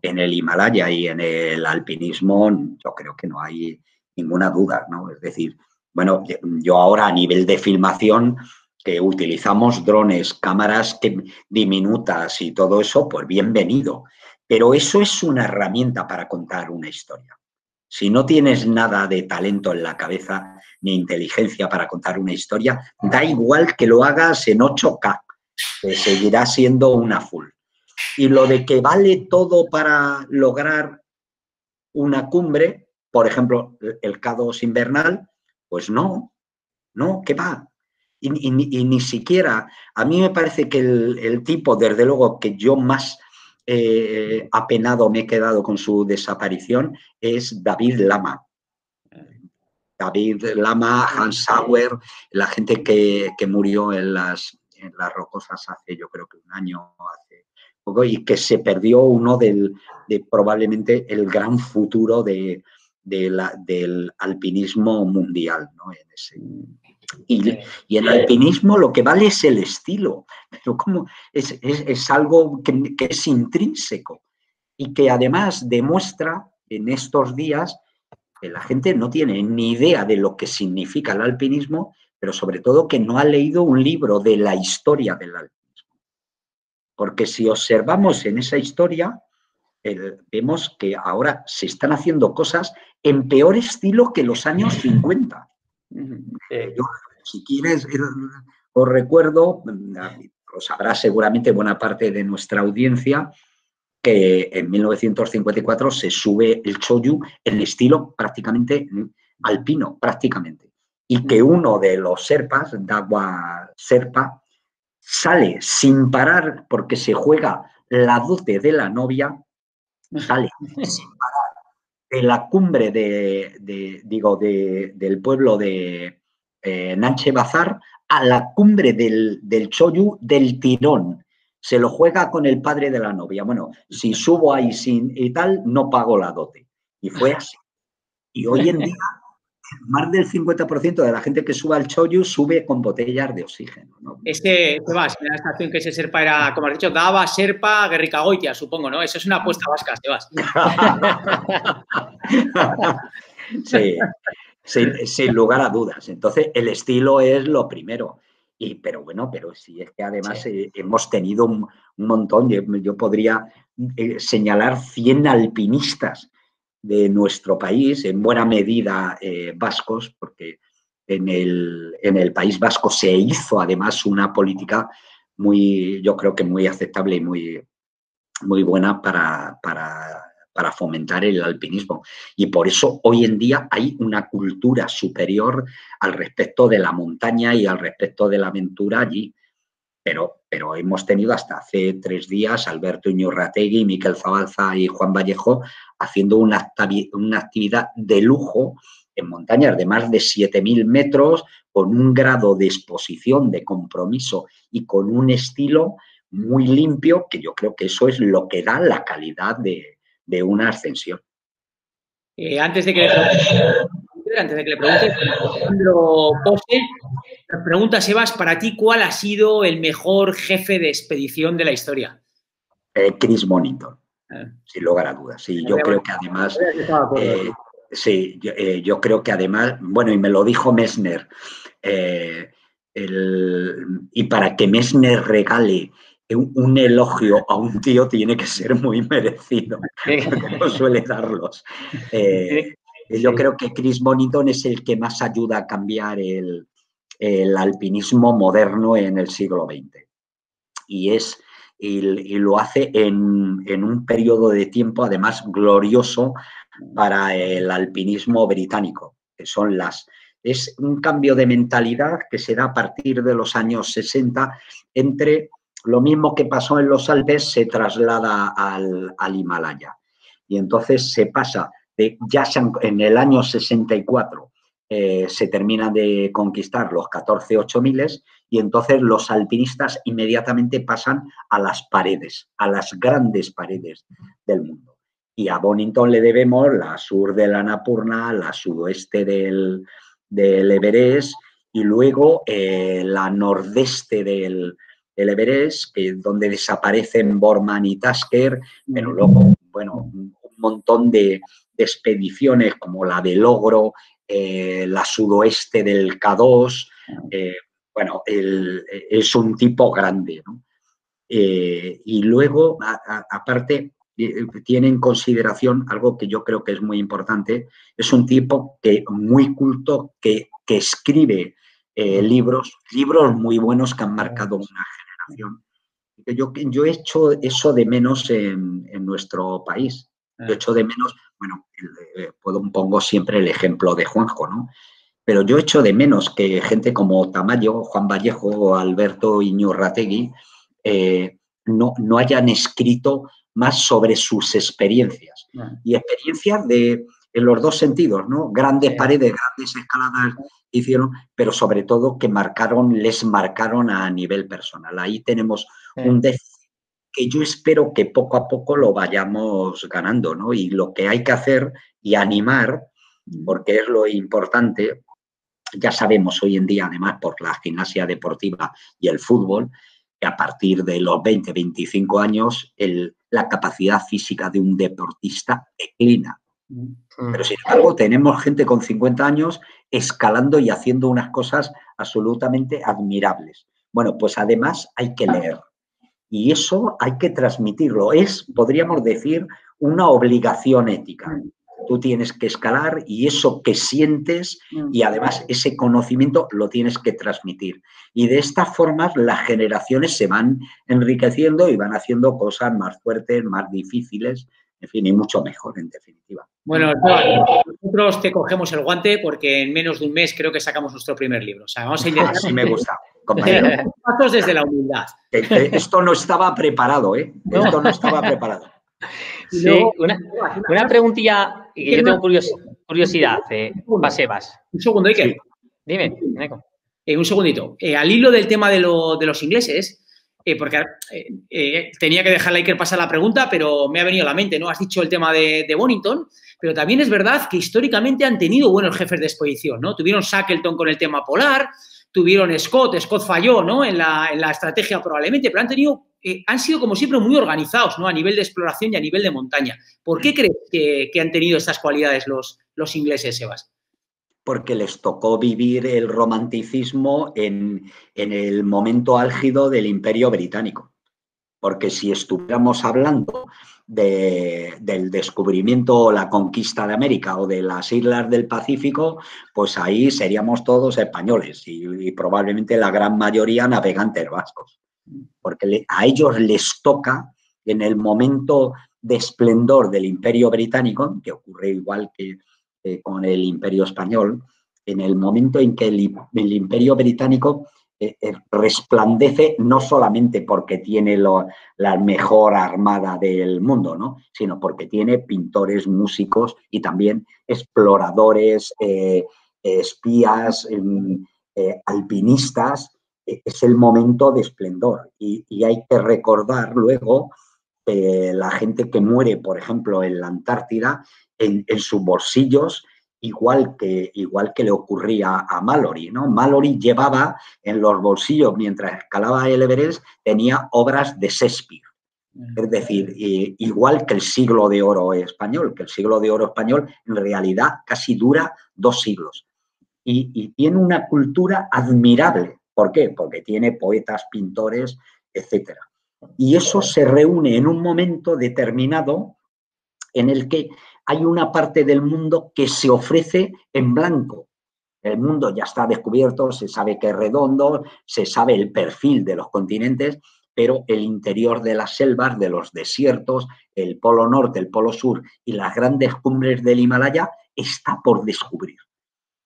en el Himalaya y en el alpinismo, yo creo que no hay ninguna duda, ¿no? Es decir, bueno, yo ahora a nivel de filmación, que utilizamos drones, cámaras diminutas y todo eso, pues bienvenido. Pero eso es una herramienta para contar una historia. Si no tienes nada de talento en la cabeza ni inteligencia para contar una historia, da igual que lo hagas en 8K, que seguirá siendo una full. Y lo de que vale todo para lograr una cumbre, por ejemplo, el K2 invernal, pues no, ¿qué va? Y ni siquiera, a mí me parece que el tipo, desde luego, que yo más apenado me he quedado con su desaparición, es David Lama. David Lama, Hans Sauer, la gente que murió en las rocosas hace, yo creo que un año, hace poco, y que se perdió uno de probablemente el gran futuro del alpinismo mundial, ¿no? Y en alpinismo lo que vale es el estilo, pero como es algo que es intrínseco y que además demuestra en estos días que la gente no tiene ni idea de lo que significa el alpinismo, pero sobre todo que no ha leído un libro de la historia del alpinismo. Porque si observamos en esa historia, vemos que ahora se están haciendo cosas en peor estilo que los años 50. Yo, si quieres, os recuerdo, lo sabrá seguramente buena parte de nuestra audiencia, que en 1954 se sube el Choyu en estilo prácticamente alpino, prácticamente. Y que uno de los Sherpas, Dawa Sherpa, sale sin parar porque se juega la dote de la novia, sale sin parar de la cumbre del pueblo de Nanche Bazar a la cumbre del Choyu del tirón. Se lo juega con el padre de la novia. Bueno, si subo ahí sin y tal, no pago la dote. Y fue así. Y hoy en día, más del 50% de la gente que sube al Choyu sube con botellas de oxígeno, ¿no? Sebas, la estación que se Serpa era, como has dicho, Dava, Serpa, Gerrikagoitia, supongo, ¿no? Eso es una apuesta vasca, Sebas. Sí, sin lugar a dudas. Entonces, el estilo es lo primero. Pero sí, es que además hemos tenido un montón. Yo podría señalar 100 alpinistas de nuestro país, en buena medida vascos, porque en el País Vasco se hizo además una política yo creo que muy aceptable y muy buena para fomentar el alpinismo. Y por eso hoy en día hay una cultura superior al respecto de la montaña y al respecto de la aventura allí. Pero hemos tenido hasta hace 3 días Alberto Iñurrategui, Miquel Zabalza y Juan Vallejo haciendo una actividad de lujo en montañas de más de 7.000 metros, con un grado de exposición, de compromiso y con un estilo muy limpio, que yo creo que eso es lo que da la calidad de una ascensión. Antes de que le pregunte, Alejandro Pose nos pregunta, Sebas, para ti, ¿cuál ha sido el mejor jefe de expedición de la historia? Chris Monington, sin lugar a dudas. Sí, yo creo que además... yo creo que además, bueno, y me lo dijo Messner, y para que Messner regale un elogio a un tío tiene que ser muy merecido, porque no suele darlos. Yo creo que Chris Monington es el que más ayuda a cambiar el alpinismo moderno en el siglo XX. Y lo hace en un periodo de tiempo, además, glorioso para el alpinismo británico, que son es un cambio de mentalidad que se da a partir de los años 60, entre lo mismo que pasó en los Alpes se traslada al Himalaya. Y entonces se pasa en el año 64 se terminan de conquistar los 14 8000 y entonces los alpinistas inmediatamente pasan a las paredes, a las grandes paredes del mundo. Y a Bonington le debemos la sur del Annapurna, la sudoeste del Everest y luego la nordeste del Everest, donde desaparecen Borman y Tasker, pero luego, bueno, un montón de expediciones como la de Logro, la sudoeste del K2, es un tipo grande, ¿no? Y luego, aparte, tiene en consideración algo que yo creo que es muy importante, es un tipo muy culto que escribe libros muy buenos que han marcado una generación. Yo he hecho eso de menos en nuestro país. Yo echo de menos, bueno, pongo siempre el ejemplo de Juanjo, ¿no? Pero yo echo de menos que gente como Tamayo, Juan Vallejo o Alberto Iñurrategui no hayan escrito más sobre sus experiencias. Y experiencias en los dos sentidos, ¿no? Grandes paredes, grandes escaladas hicieron, pero sobre todo que les marcaron a nivel personal. Ahí tenemos un déficit que yo espero que poco a poco lo vayamos ganando, ¿no? Y lo que hay que hacer y animar, porque es lo importante, ya sabemos hoy en día, además, por la gimnasia deportiva y el fútbol, que a partir de los 20, 25 años, la capacidad física de un deportista declina. Pero, sin embargo, tenemos gente con 50 años escalando y haciendo unas cosas absolutamente admirables. Bueno, pues además hay que leer. Y eso hay que transmitirlo. Podríamos decir, una obligación ética. Tú tienes que escalar y eso que sientes y además ese conocimiento lo tienes que transmitir. Y de esta forma las generaciones se van enriqueciendo y van haciendo cosas más fuertes, más difíciles, en fin, y mucho mejor, en definitiva. Bueno, nosotros te cogemos el guante porque en menos de un mes creo que sacamos nuestro primer libro. O sea, vamos a intentar... Sí me gusta. compañero. Pasos desde la humildad. Esto no estaba preparado, ¿eh? Esto no estaba preparado. Sí, luego, una preguntilla que yo tengo curiosidad, Sebas. Un segundo, Iker. Sí. Dime, Neko. Un segundito. Al hilo del tema de los ingleses, porque tenía que dejar a Iker pasar la pregunta, pero me ha venido a la mente, ¿no? Has dicho el tema de Bonington, pero también es verdad que históricamente han tenido buenos jefes de expedición, ¿no? Tuvieron Shackleton con el tema polar, tuvieron Scott falló, ¿no? En la estrategia probablemente, pero han sido como siempre muy organizados, ¿no? A nivel de exploración y a nivel de montaña. ¿Por qué crees que han tenido estas cualidades los ingleses, Sebas? Porque les tocó vivir el romanticismo en el momento álgido del Imperio Británico. Porque si estuviéramos hablando del descubrimiento o la conquista de América o de las islas del Pacífico, pues ahí seríamos todos españoles y probablemente la gran mayoría navegantes vascos. Porque a ellos les toca, en el momento de esplendor del Imperio Británico, que ocurre igual que con el Imperio Español, en el momento en que el Imperio Británico resplandece no solamente porque tiene la mejor armada del mundo, ¿no? Sino porque tiene pintores, músicos y también exploradores, espías, alpinistas. Es el momento de esplendor y hay que recordar luego la gente que muere, por ejemplo, en la Antártida, en sus bolsillos, igual que le ocurría a Mallory, ¿no? Mallory llevaba en los bolsillos, mientras escalaba el Everest, tenía obras de Shakespeare. Es decir, igual que el siglo de oro español, que el siglo de oro español en realidad casi dura 2 siglos. Y tiene una cultura admirable. ¿Por qué? Porque tiene poetas, pintores, etcétera. Y eso se reúne en un momento determinado en el que hay una parte del mundo que se ofrece en blanco. El mundo ya está descubierto, se sabe que es redondo, se sabe el perfil de los continentes, pero el interior de las selvas, de los desiertos, el polo norte, el polo sur y las grandes cumbres del Himalaya está por descubrir.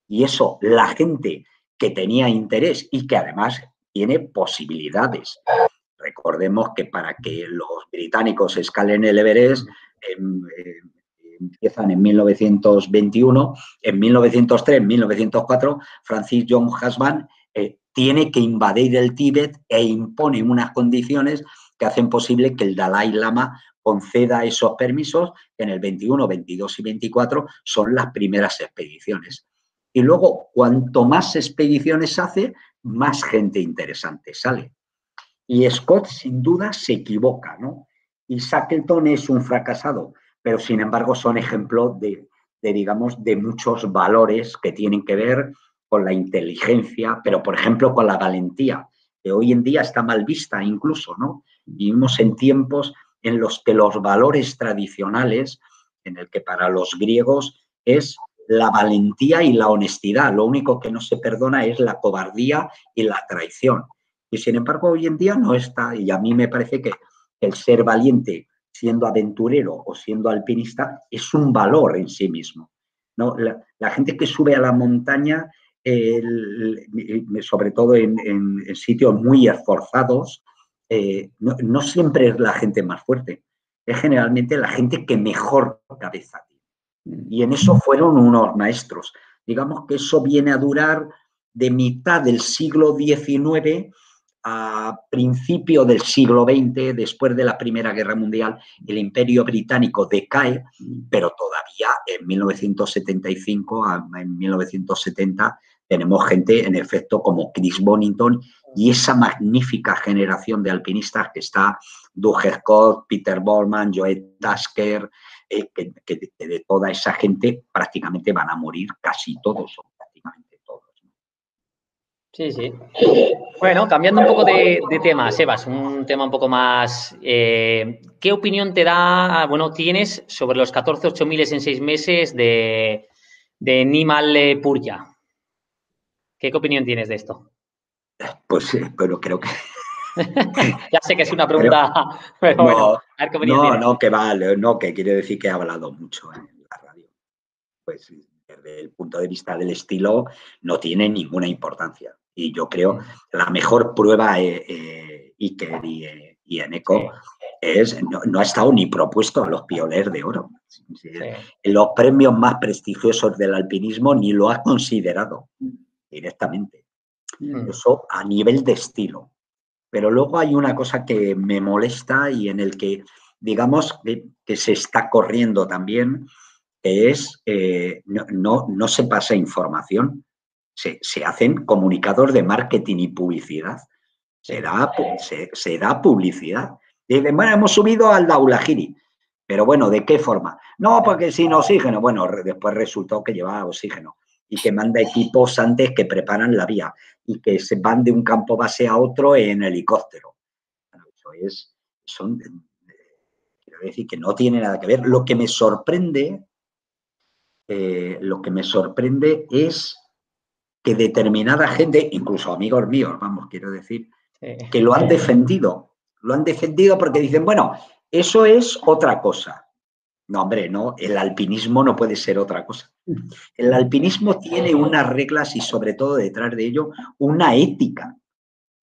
Y eso, la gente que tenía interés y que además tiene posibilidades. Recordemos que para que los británicos escalen el Everest, empiezan en 1921, en 1903, 1904, Francis John Husband tiene que invadir el Tíbet e impone unas condiciones que hacen posible que el Dalai Lama conceda esos permisos. En el 21, 22 y 24 son las primeras expediciones. Y luego, cuanto más expediciones hace, más gente interesante sale. Y Scott, sin duda, se equivoca, ¿no? Y Shackleton es un fracasado, pero sin embargo son ejemplos digamos, de muchos valores que tienen que ver con la inteligencia, pero por ejemplo con la valentía, que hoy en día está mal vista incluso, ¿no? Vivimos en tiempos en los que los valores tradicionales, en el que para los griegos es la valentía y la honestidad, lo único que no se perdona es la cobardía y la traición. Y sin embargo hoy en día no está, y a mí me parece que el ser valiente siendo aventurero o siendo alpinista es un valor en sí mismo, ¿no? La gente que sube a la montaña, sobre todo en sitios muy esforzados, no siempre es la gente más fuerte, es generalmente la gente que mejor cabeza tiene. Y en eso fueron unos maestros. Digamos que eso viene a durar de mitad del siglo XIX a principio del siglo XX, después de la Primera Guerra Mundial, el Imperio Británico decae, pero todavía en 1975, en 1970, tenemos gente, en efecto, como Chris Bonington y esa magnífica generación de alpinistas que está Doug Scott, Peter Boardman, Joe Tasker, que de toda esa gente prácticamente van a morir casi todos, o prácticamente todos. Sí, sí. Bueno, cambiando un poco de tema, Sebas, un tema un poco más... ¿qué opinión tienes sobre los 14 8000 en 6 meses de Nimal Purja? ¿Qué opinión tienes de esto? Pues, pero creo que... Ya sé que es una pregunta, pero bueno, a ver qué opinión tienes. No, que vale, no, que quiere decir que he hablado mucho en la radio. Pues desde el punto de vista del estilo no tiene ninguna importancia. Y yo creo que la mejor prueba, Iker y Eneco, es no ha estado ni propuesto a los pioneros de oro. En los premios más prestigiosos del alpinismo ni lo ha considerado directamente. Eso a nivel de estilo. Pero luego hay una cosa que me molesta y en el que, digamos, que se está corriendo también, que es no se pasa información, se hacen comunicados de marketing y publicidad. Se da publicidad. Dicen, bueno, hemos subido al Daulagiri. Pero bueno, ¿de qué forma? No, porque sin oxígeno. Bueno, después resultó que llevaba oxígeno y que manda equipos antes que preparan la vía y que se van de un campo base a otro en helicóptero. Bueno, quiero decir que no tiene nada que ver. Lo que me sorprende es que determinada gente, incluso amigos míos, vamos, quiero decir, que lo han defendido. Lo han defendido porque dicen, bueno, eso es otra cosa. No, hombre, no, el alpinismo no puede ser otra cosa. El alpinismo tiene unas reglas y sobre todo detrás de ello una ética.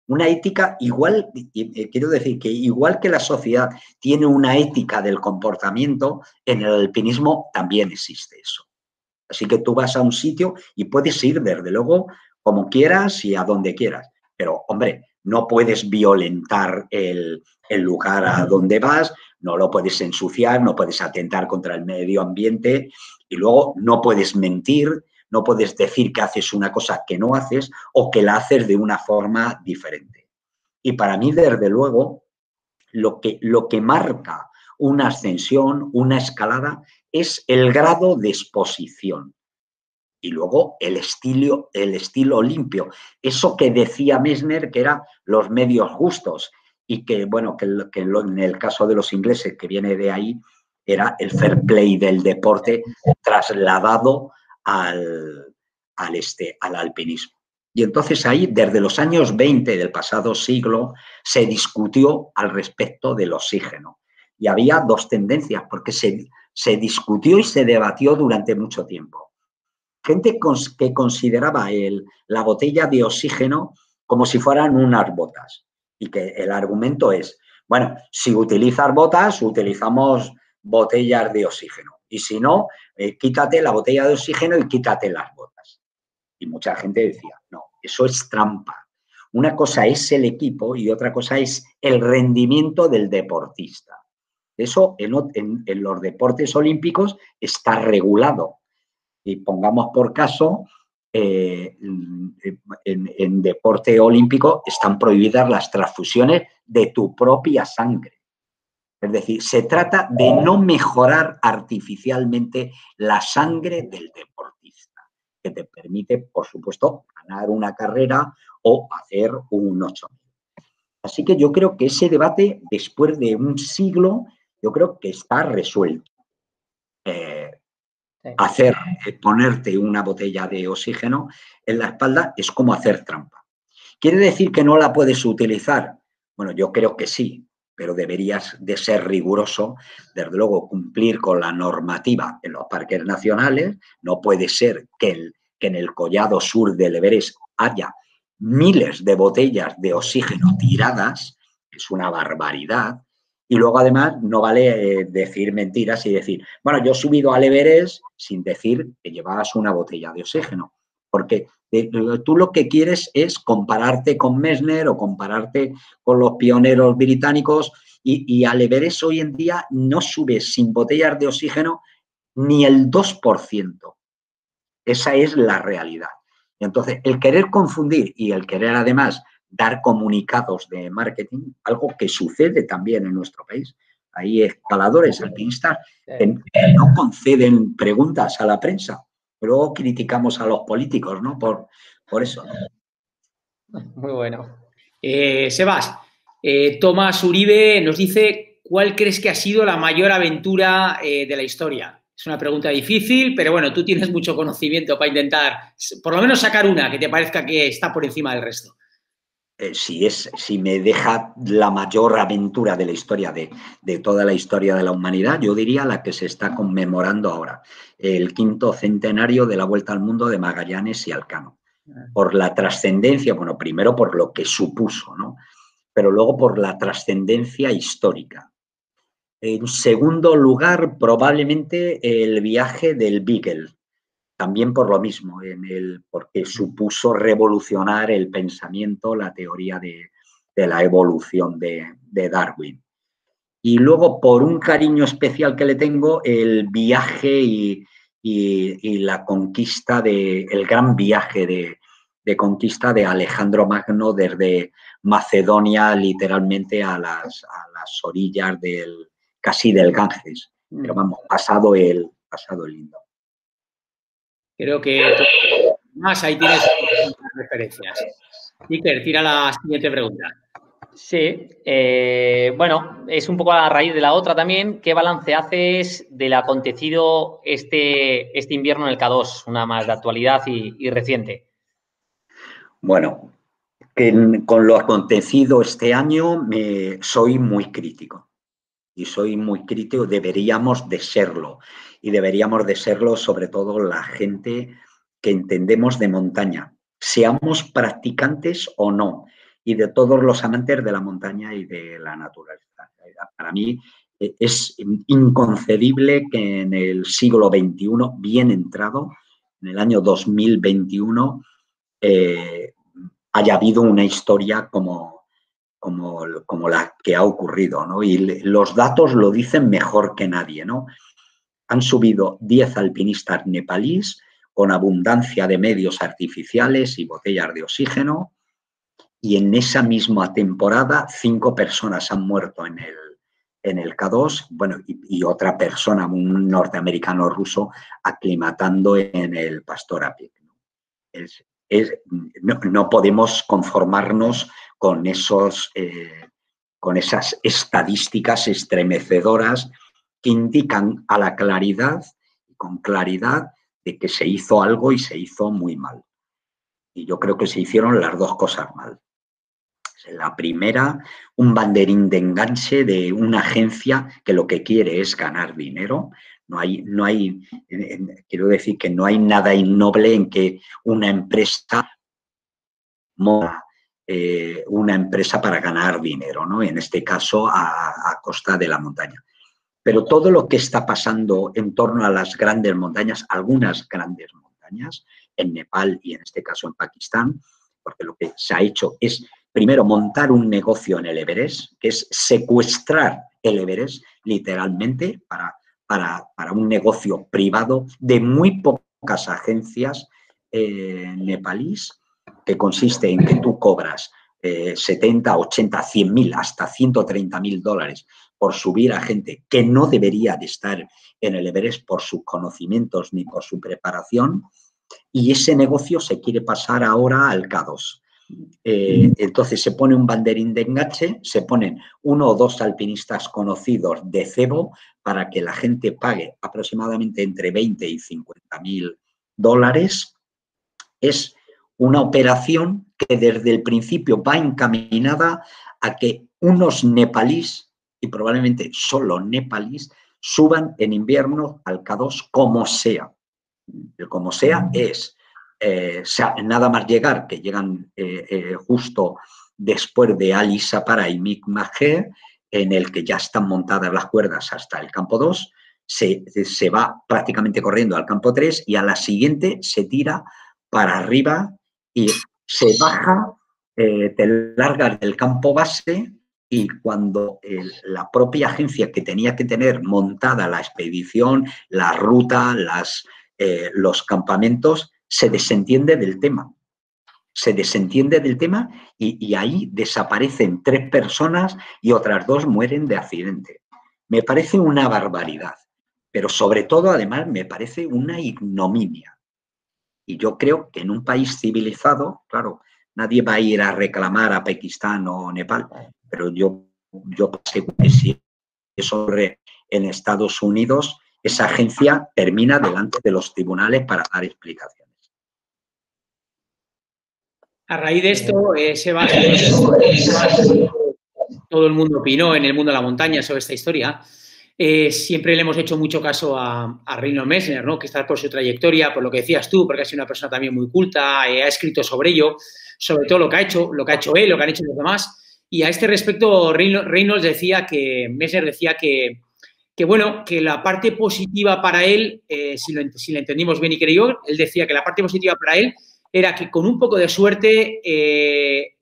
Una ética igual, quiero decir que igual que la sociedad tiene una ética del comportamiento, en el alpinismo también existe eso. Así que tú vas a un sitio y puedes ir, desde luego, como quieras y a donde quieras. Pero, hombre, no puedes violentar el lugar a donde vas, no lo puedes ensuciar, no puedes atentar contra el medio ambiente y luego no puedes mentir, no puedes decir que haces una cosa que no haces o que la haces de una forma diferente. Y para mí, desde luego, lo que marca una ascensión, una escalada, es el grado de exposición. Y luego el estilo limpio. Eso que decía Messner, que eran los medios justos. Y que, bueno, en el caso de los ingleses, que viene de ahí, era el fair play del deporte trasladado al alpinismo. Y entonces ahí, desde los años 20 del pasado siglo, se discutió al respecto del oxígeno. Y había dos tendencias, porque se discutió y se debatió durante mucho tiempo. Gente que consideraba la botella de oxígeno como si fueran unas botas. Y que el argumento es, bueno, si utilizas botas, utilizamos botellas de oxígeno. Y si no, quítate la botella de oxígeno y quítate las botas. Y mucha gente decía, no, eso es trampa. Una cosa es el equipo y otra cosa es el rendimiento del deportista. Eso en los deportes olímpicos está regulado. Y pongamos por caso, en deporte olímpico están prohibidas las transfusiones de tu propia sangre. Es decir, se trata de no mejorar artificialmente la sangre del deportista, que te permite, por supuesto, ganar una carrera o hacer un 8000. Así que yo creo que ese debate, después de un siglo, yo creo que está resuelto. Ponerte una botella de oxígeno en la espalda es como hacer trampa. ¿Quiere decir que no la puedes utilizar? Bueno, yo creo que sí, pero deberías de ser riguroso, desde luego cumplir con la normativa en los parques nacionales. No puede ser que en el collado sur del Everest haya miles de botellas de oxígeno tiradas, es una barbaridad. Y luego, además, no vale decir mentiras y decir, bueno, yo he subido al Everest sin decir que llevabas una botella de oxígeno. Porque tú lo que quieres es compararte con Messner o compararte con los pioneros británicos y al Everest hoy en día no subes sin botellas de oxígeno ni el 2%. Esa es la realidad. Entonces, el querer confundir y el querer, además, dar comunicados de marketing, algo que sucede también en nuestro país. Hay escaladores, alpinistas, que no conceden preguntas a la prensa. Luego criticamos a los políticos, ¿no? Por eso, ¿no? Muy bueno. Sebas, Tomás Uribe nos dice, ¿cuál crees que ha sido la mayor aventura de la historia? Es una pregunta difícil, pero bueno, tú tienes mucho conocimiento para intentar, por lo menos sacar una que te parezca que está por encima del resto. Si me deja la mayor aventura de la historia, de toda la historia de la humanidad, yo diría la que se está conmemorando ahora, el 5º centenario de la Vuelta al Mundo de Magallanes y Elcano. por la trascendencia, bueno, primero por lo que supuso, ¿no? Pero luego por la trascendencia histórica. En segundo lugar, probablemente el viaje del Beagle, también por lo mismo, porque supuso revolucionar el pensamiento, la teoría de la evolución de Darwin. Y luego, por un cariño especial que le tengo, el viaje y la conquista el gran viaje de conquista de Alejandro Magno desde Macedonia literalmente a las orillas casi del Ganges. Pero vamos, pasado el lindo. Creo que más ahí tienes referencias. Iker, tira la siguiente pregunta. Sí, bueno, es un poco a raíz de la otra también. ¿Qué balance haces del acontecido este invierno en el K2? Una más de actualidad y reciente. Bueno, con lo acontecido este año soy muy crítico. Y soy muy crítico, deberíamos de serlo. Y deberíamos de serlo sobre todo la gente que entendemos de montaña, seamos practicantes o no, y de todos los amantes de la montaña y de la naturaleza. Para mí es inconcebible que en el siglo XXI, bien entrado, en el año 2021, haya habido una historia como la que ha ocurrido, ¿no? Y los datos lo dicen mejor que nadie, ¿no? Han subido 10 alpinistas nepalíes con abundancia de medios artificiales y botellas de oxígeno, y en esa misma temporada 5 personas han muerto en el K2, bueno, y otra persona, un norteamericano ruso, aclimatando en el Pastora Peak. No podemos conformarnos con esas estadísticas estremecedoras que indican a la claridad, con claridad, de que se hizo algo y se hizo muy mal. Y yo creo que se hicieron las dos cosas mal. La primera, un banderín de enganche de una agencia que lo que quiere es ganar dinero. Quiero decir que no hay nada innoble en que una empresa para ganar dinero, ¿no? En este caso, a costa de la montaña. Pero todo lo que está pasando en torno a las grandes montañas, algunas grandes montañas, en Nepal y en este caso en Pakistán, porque lo que se ha hecho es, primero, montar un negocio en el Everest, que es secuestrar el Everest, literalmente, para un negocio privado de muy pocas agencias nepalíes, que consiste en que tú cobras 70, 80, 100.000, hasta 130.000 dólares por subir a gente que no debería de estar en el Everest por sus conocimientos ni por su preparación, y ese negocio se quiere pasar ahora al K2. Entonces se pone un banderín de enganche, se ponen 1 o 2 alpinistas conocidos de cebo para que la gente pague aproximadamente entre 20 y 50.000 dólares. Es una operación que desde el principio va encaminada a que unos nepalíes, y probablemente solo nepalíes, suban en invierno al K2 como sea. El como sea es nada más llegar, que llegan justo después de Ali Sapara y Mick Magee, en el que ya están montadas las cuerdas hasta el campo 2, se va prácticamente corriendo al campo 3 y a la siguiente se tira para arriba y se baja, te largas del campo base, y cuando la propia agencia que tenía que tener montada la expedición, la ruta, los campamentos, se desentiende del tema. Se desentiende del tema y ahí desaparecen 3 personas y otras 2 mueren de accidente. Me parece una barbaridad, pero sobre todo, además, me parece una ignominia. Y yo creo que en un país civilizado, claro, nadie va a ir a reclamar a Pakistán o Nepal, pero yo sé que si eso ocurre en Estados Unidos, esa agencia termina delante de los tribunales para dar explicaciones. A raíz de esto, Sebas, todo el mundo opinó en el mundo de la montaña sobre esta historia. Siempre le hemos hecho mucho caso a Reinhold Messner, ¿no? Que está por su trayectoria, por lo que decías tú, porque ha sido una persona también muy culta, ha escrito sobre ello, sobre todo lo que ha hecho él, lo que han hecho los demás. Y a este respecto, Messner decía que bueno, que la parte positiva para él, si lo entendimos bien y creo, él decía que la parte positiva para él era que con un poco de suerte,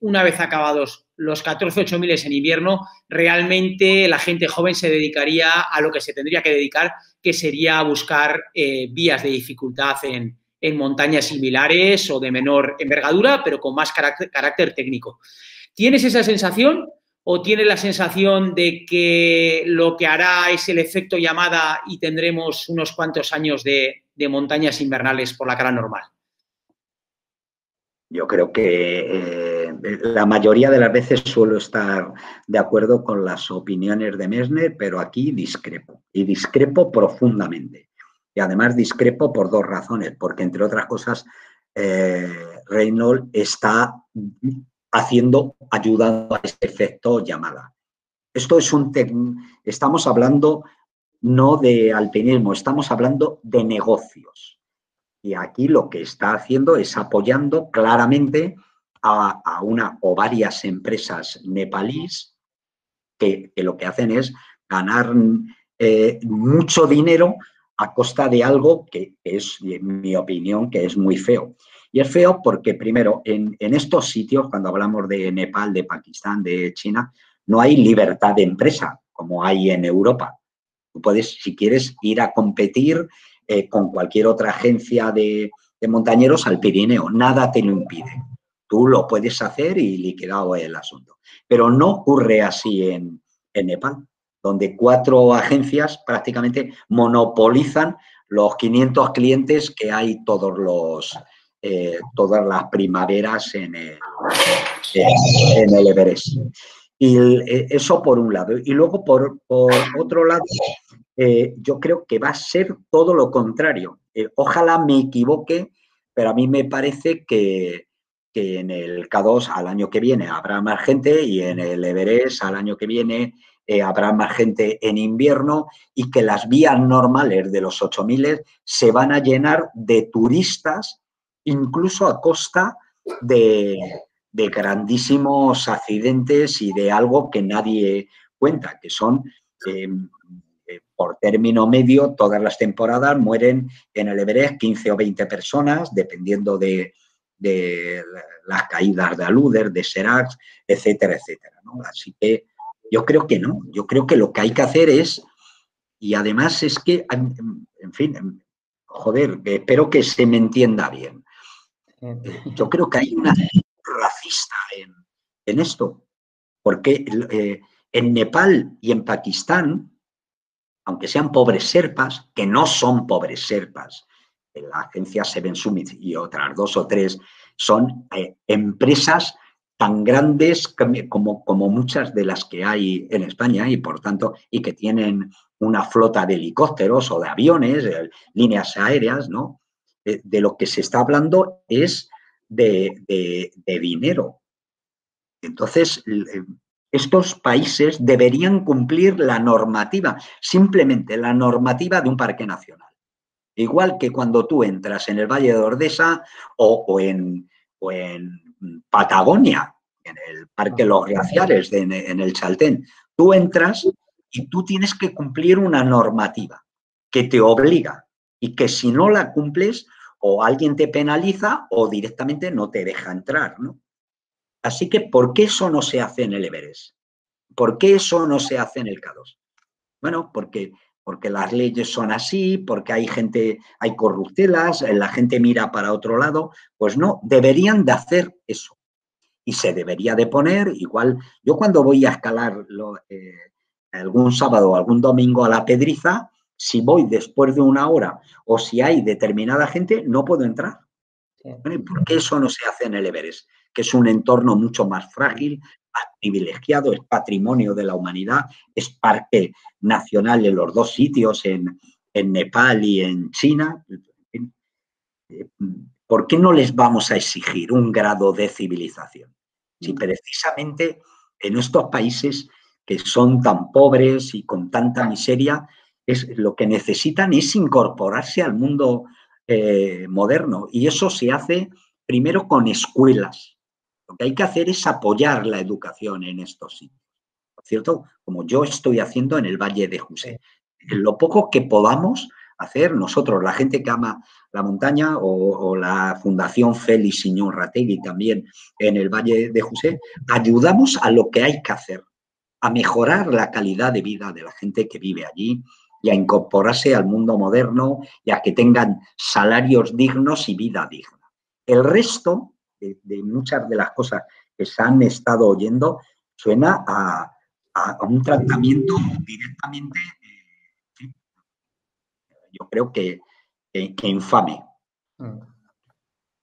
una vez acabados los 14 8000 en invierno, realmente la gente joven se dedicaría a lo que se tendría que dedicar, que sería buscar vías de dificultad en montañas similares o de menor envergadura, pero con más carácter técnico. ¿Tienes esa sensación o tienes la sensación de que lo que hará es el efecto llamada y tendremos unos cuantos años de montañas invernales por la cara normal? Yo creo que la mayoría de las veces suelo estar de acuerdo con las opiniones de Messner, pero aquí discrepo, y discrepo profundamente. Y además discrepo por dos razones, porque entre otras cosas, Reinhold está ayudando a este efecto llamada. Esto es estamos hablando no de alpinismo, estamos hablando de negocios. Y aquí lo que está haciendo es apoyando claramente a una o varias empresas nepalíes que lo que hacen es ganar mucho dinero a costa de algo que es, en mi opinión, que es muy feo. Y es feo porque, primero, en estos sitios, cuando hablamos de Nepal, de Pakistán, de China, no hay libertad de empresa como hay en Europa. Tú puedes, si quieres, ir a competir con cualquier otra agencia de montañeros al Pirineo. Nada te lo impide. Tú lo puedes hacer y liquidado el asunto. Pero no ocurre así en Nepal, donde 4 agencias prácticamente monopolizan los 500 clientes que hay todas las primaveras en el Everest. Y eso por un lado. Y luego, por otro lado, yo creo que va a ser todo lo contrario. Ojalá me equivoque, pero a mí me parece que en el K2 al año que viene habrá más gente y en el Everest al año que viene habrá más gente en invierno y que las vías normales de los 8000 se van a llenar de turistas, incluso a costa de grandísimos accidentes y de algo que nadie cuenta, que son por término medio, todas las temporadas mueren en el Everest 15 o 20 personas, dependiendo de las caídas de aluder, de seracs, etcétera, etcétera, ¿no? Así que yo creo que no. Yo creo que lo que hay que hacer es, y además es que, en fin, joder, espero que se me entienda bien. Yo creo que hay una racista en esto, porque en Nepal y en Pakistán, aunque sean pobres serpas, que no son pobres serpas, la agencia Seven Summits y otras 2 o 3 son empresas tan grandes como muchas de las que hay en España y, por tanto, y que tienen una flota de helicópteros o de aviones, líneas aéreas, ¿no? De lo que se está hablando es de dinero. Entonces, estos países deberían cumplir la normativa, simplemente la normativa de un parque nacional. Igual que cuando tú entras en el Valle de Ordesa o en Patagonia, en el Parque de los Glaciares, en el Chaltén, tú entras y tú tienes que cumplir una normativa que te obliga y que si no la cumples o alguien te penaliza o directamente no te deja entrar, ¿no? Así que, ¿por qué eso no se hace en el Everest? ¿Por qué eso no se hace en el K2? Bueno, porque las leyes son así, porque hay gente, hay corruptelas, la gente mira para otro lado. Pues no, deberían de hacer eso. Y se debería de poner, igual, yo cuando voy a escalar algún sábado o algún domingo a la Pedriza, si voy después de 1 hora o si hay determinada gente, no puedo entrar. Bueno, ¿por qué eso no se hace en el Everest? Que es un entorno mucho más frágil, más privilegiado, es patrimonio de la humanidad, es parque nacional en los 2 sitios, en Nepal y en China. ¿Por qué no les vamos a exigir un grado de civilización? Si precisamente en estos países que son tan pobres y con tanta miseria, lo que necesitan es incorporarse al mundo moderno. Y eso se hace primero con escuelas. Lo que hay que hacer es apoyar la educación en estos sitios. Por cierto, como yo estoy haciendo en el Valle de José. En lo poco que podamos hacer nosotros, la gente que ama la montaña o la Fundación Félix Iñurrategui también en el Valle de José, ayudamos a lo que hay que hacer, a mejorar la calidad de vida de la gente que vive allí y a incorporarse al mundo moderno y a que tengan salarios dignos y vida digna. El resto de muchas de las cosas que se han estado oyendo suena a un tratamiento directamente, yo creo que infame.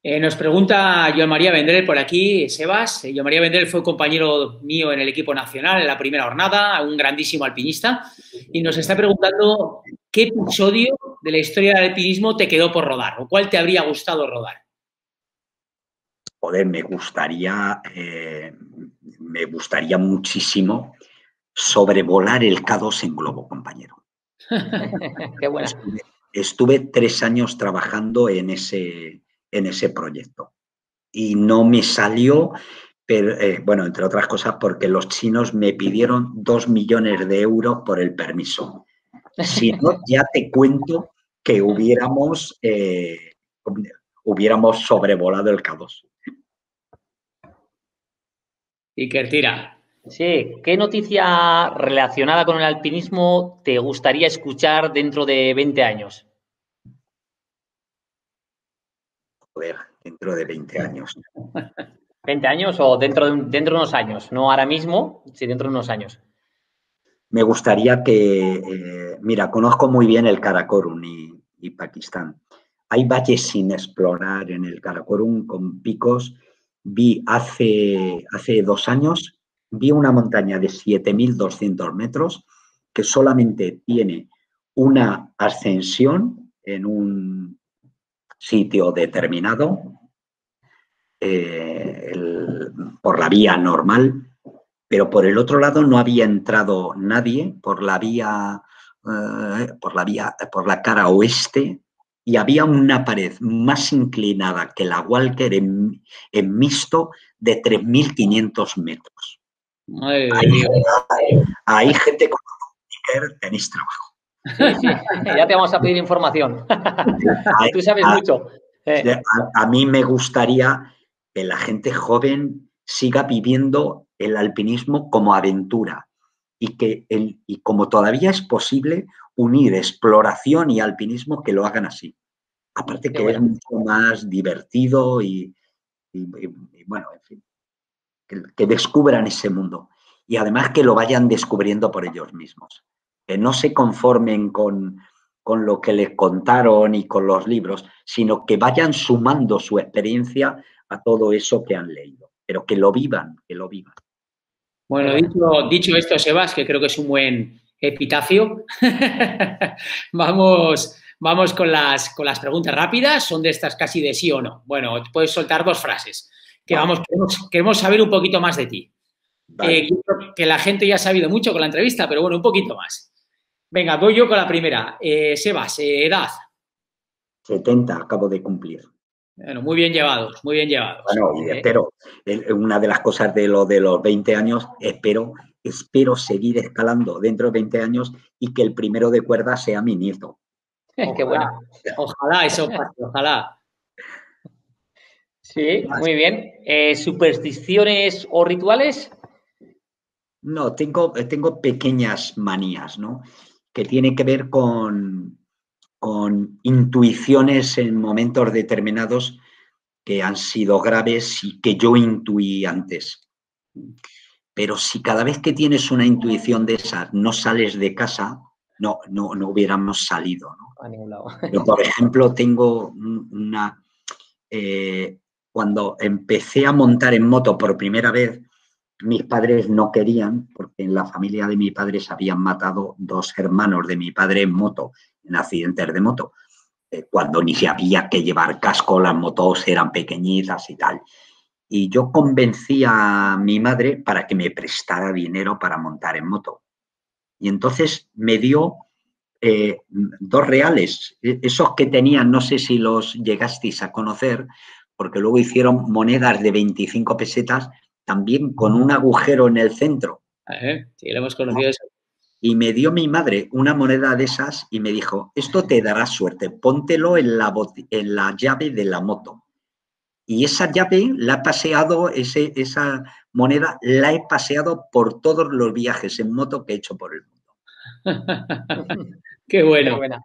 Nos pregunta Joan María Vendrell por aquí, Sebas. Joan María Vendrell fue compañero mío en el equipo nacional en la primera jornada, un grandísimo alpinista, y nos está preguntando qué episodio de la historia del alpinismo te quedó por rodar o cuál te habría gustado rodar. Joder, me gustaría muchísimo sobrevolar el K2 en globo, compañero. Qué buena. Estuve 3 años trabajando en ese proyecto y no me salió, pero, bueno, entre otras cosas porque los chinos me pidieron 2 millones de euros por el permiso. Si no, ya te cuento que hubiéramos sobrevolado el K2. Iker, tira. Sí, ¿qué noticia relacionada con el alpinismo te gustaría escuchar dentro de 20 años? Joder, dentro de 20 años. ¿20 años o dentro de unos años? No ahora mismo, sí, dentro de unos años. Me gustaría que, mira, conozco muy bien el Karakorum y Pakistán. Hay valles sin explorar en el Karakorum con picos. Vi hace 2 años, vi una montaña de 7.200 metros que solamente tiene una ascensión en un sitio determinado por la vía normal, pero por el otro lado no había entrado nadie por la cara oeste y había una pared más inclinada que la Walker en mixto de 3.500 metros. Ahí gente como Iker, tenéis trabajo. Sí, ya te vamos a pedir información. Tú sabes mucho. A mí me gustaría que la gente joven siga viviendo el alpinismo como aventura y como todavía es posible unir exploración y alpinismo, que lo hagan así. Aparte que es mucho más divertido y bueno, en fin, que descubran ese mundo y además que lo vayan descubriendo por ellos mismos. Que no se conformen con lo que les contaron y con los libros, sino que vayan sumando su experiencia a todo eso que han leído, pero que lo vivan, que lo vivan. Bueno, dicho esto, Sebas, que creo que es un buen epitafio, vamos con las preguntas rápidas, son de estas casi de sí o no. Bueno, puedes soltar 2 frases, que vale. Queremos saber un poquito más de ti. Vale. Que la gente ya ha sabido mucho con la entrevista, pero bueno, un poquito más. Venga, voy yo con la primera. Sebas, edad. 70, acabo de cumplir. Bueno, muy bien llevados, muy bien llevados. Bueno, y espero, una de las cosas de los 20 años, espero seguir escalando dentro de 20 años y que el primero de cuerda sea mi nieto. Qué bueno. Ojalá eso pase, ojalá. Sí, muy bien. ¿Supersticiones o rituales? No, tengo pequeñas manías, ¿no? Que tienen que ver con intuiciones en momentos determinados que han sido graves y que yo intuí antes. Pero si cada vez que tienes una intuición de esas no sales de casa, no hubiéramos salido, ¿no? A ningún lado. Yo, por ejemplo, tengo cuando empecé a montar en moto por primera vez, mis padres no querían, porque en la familia de mi padre se habían matado 2 hermanos de mi padre en moto, en accidentes de moto, cuando ni se había que llevar casco, las motos eran pequeñitas y tal. y yo convencí a mi madre para que me prestara dinero para montar en moto. Y entonces me dio 2 reales, esos que tenían, no sé si los llegasteis a conocer, porque luego hicieron monedas de 25 pesetas, también con un agujero en el centro. Sí, lo hemos conocido eso. Y me dio mi madre una moneda de esas y me dijo, esto te dará suerte, póntelo en la llave de la moto. Y esa llave la he paseado, esa moneda la he paseado por todos los viajes en moto que he hecho por el mundo. Qué bueno. Qué buena.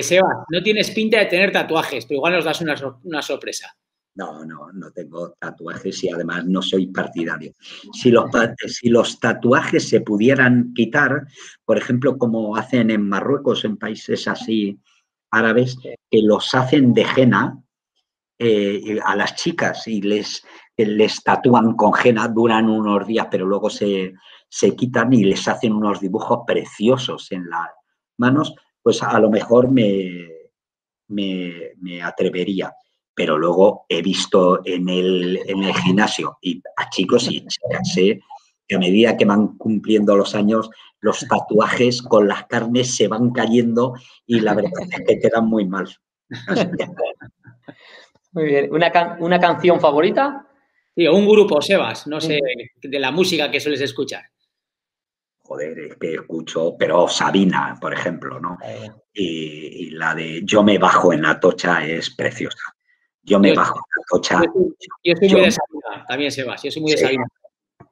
Sebas, no tienes pinta de tener tatuajes, pero igual nos das una sorpresa. No tengo tatuajes y además no soy partidario. Si los tatuajes se pudieran quitar, por ejemplo, como hacen en Marruecos, en países así árabes, que los hacen de henna a las chicas y les tatúan con henna, duran unos días, pero luego se quitan y les hacen unos dibujos preciosos en las manos, pues a lo mejor me atrevería. Pero luego he visto en el gimnasio y a chicos y chicas, que a medida que van cumpliendo los años, los tatuajes con las carnes se van cayendo y la verdad es que quedan muy mal. Muy bien. ¿Una canción favorita? Sí, un grupo, Sebas, no sé, de la música que sueles escuchar. Joder, es que escucho, pero Sabina, por ejemplo, ¿no? Y la de Yo me bajo en Atocha es preciosa. Yo me bajo en Atocha. Yo soy muy de Sabina, también, Sebas, yo soy muy de Sabina.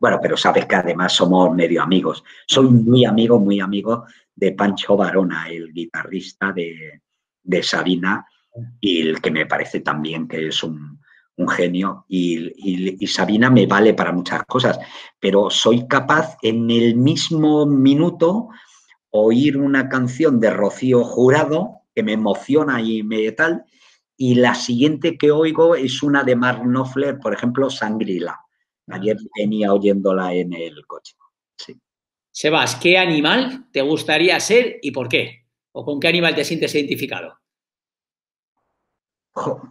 Bueno, pero sabes que además somos medio amigos. Soy muy amigo de Pancho Varona, el guitarrista de Sabina, y el que me parece también que es un genio. Y Sabina me vale para muchas cosas, pero soy capaz en el mismo minuto oír una canción de Rocío Jurado que me emociona y me tal, y la siguiente que oigo es una de Mark Knopfler, por ejemplo, Shangri-La. Ayer venía oyéndola en el coche. Sí. Sebas, ¿qué animal te gustaría ser y por qué? ¿O con qué animal te sientes identificado?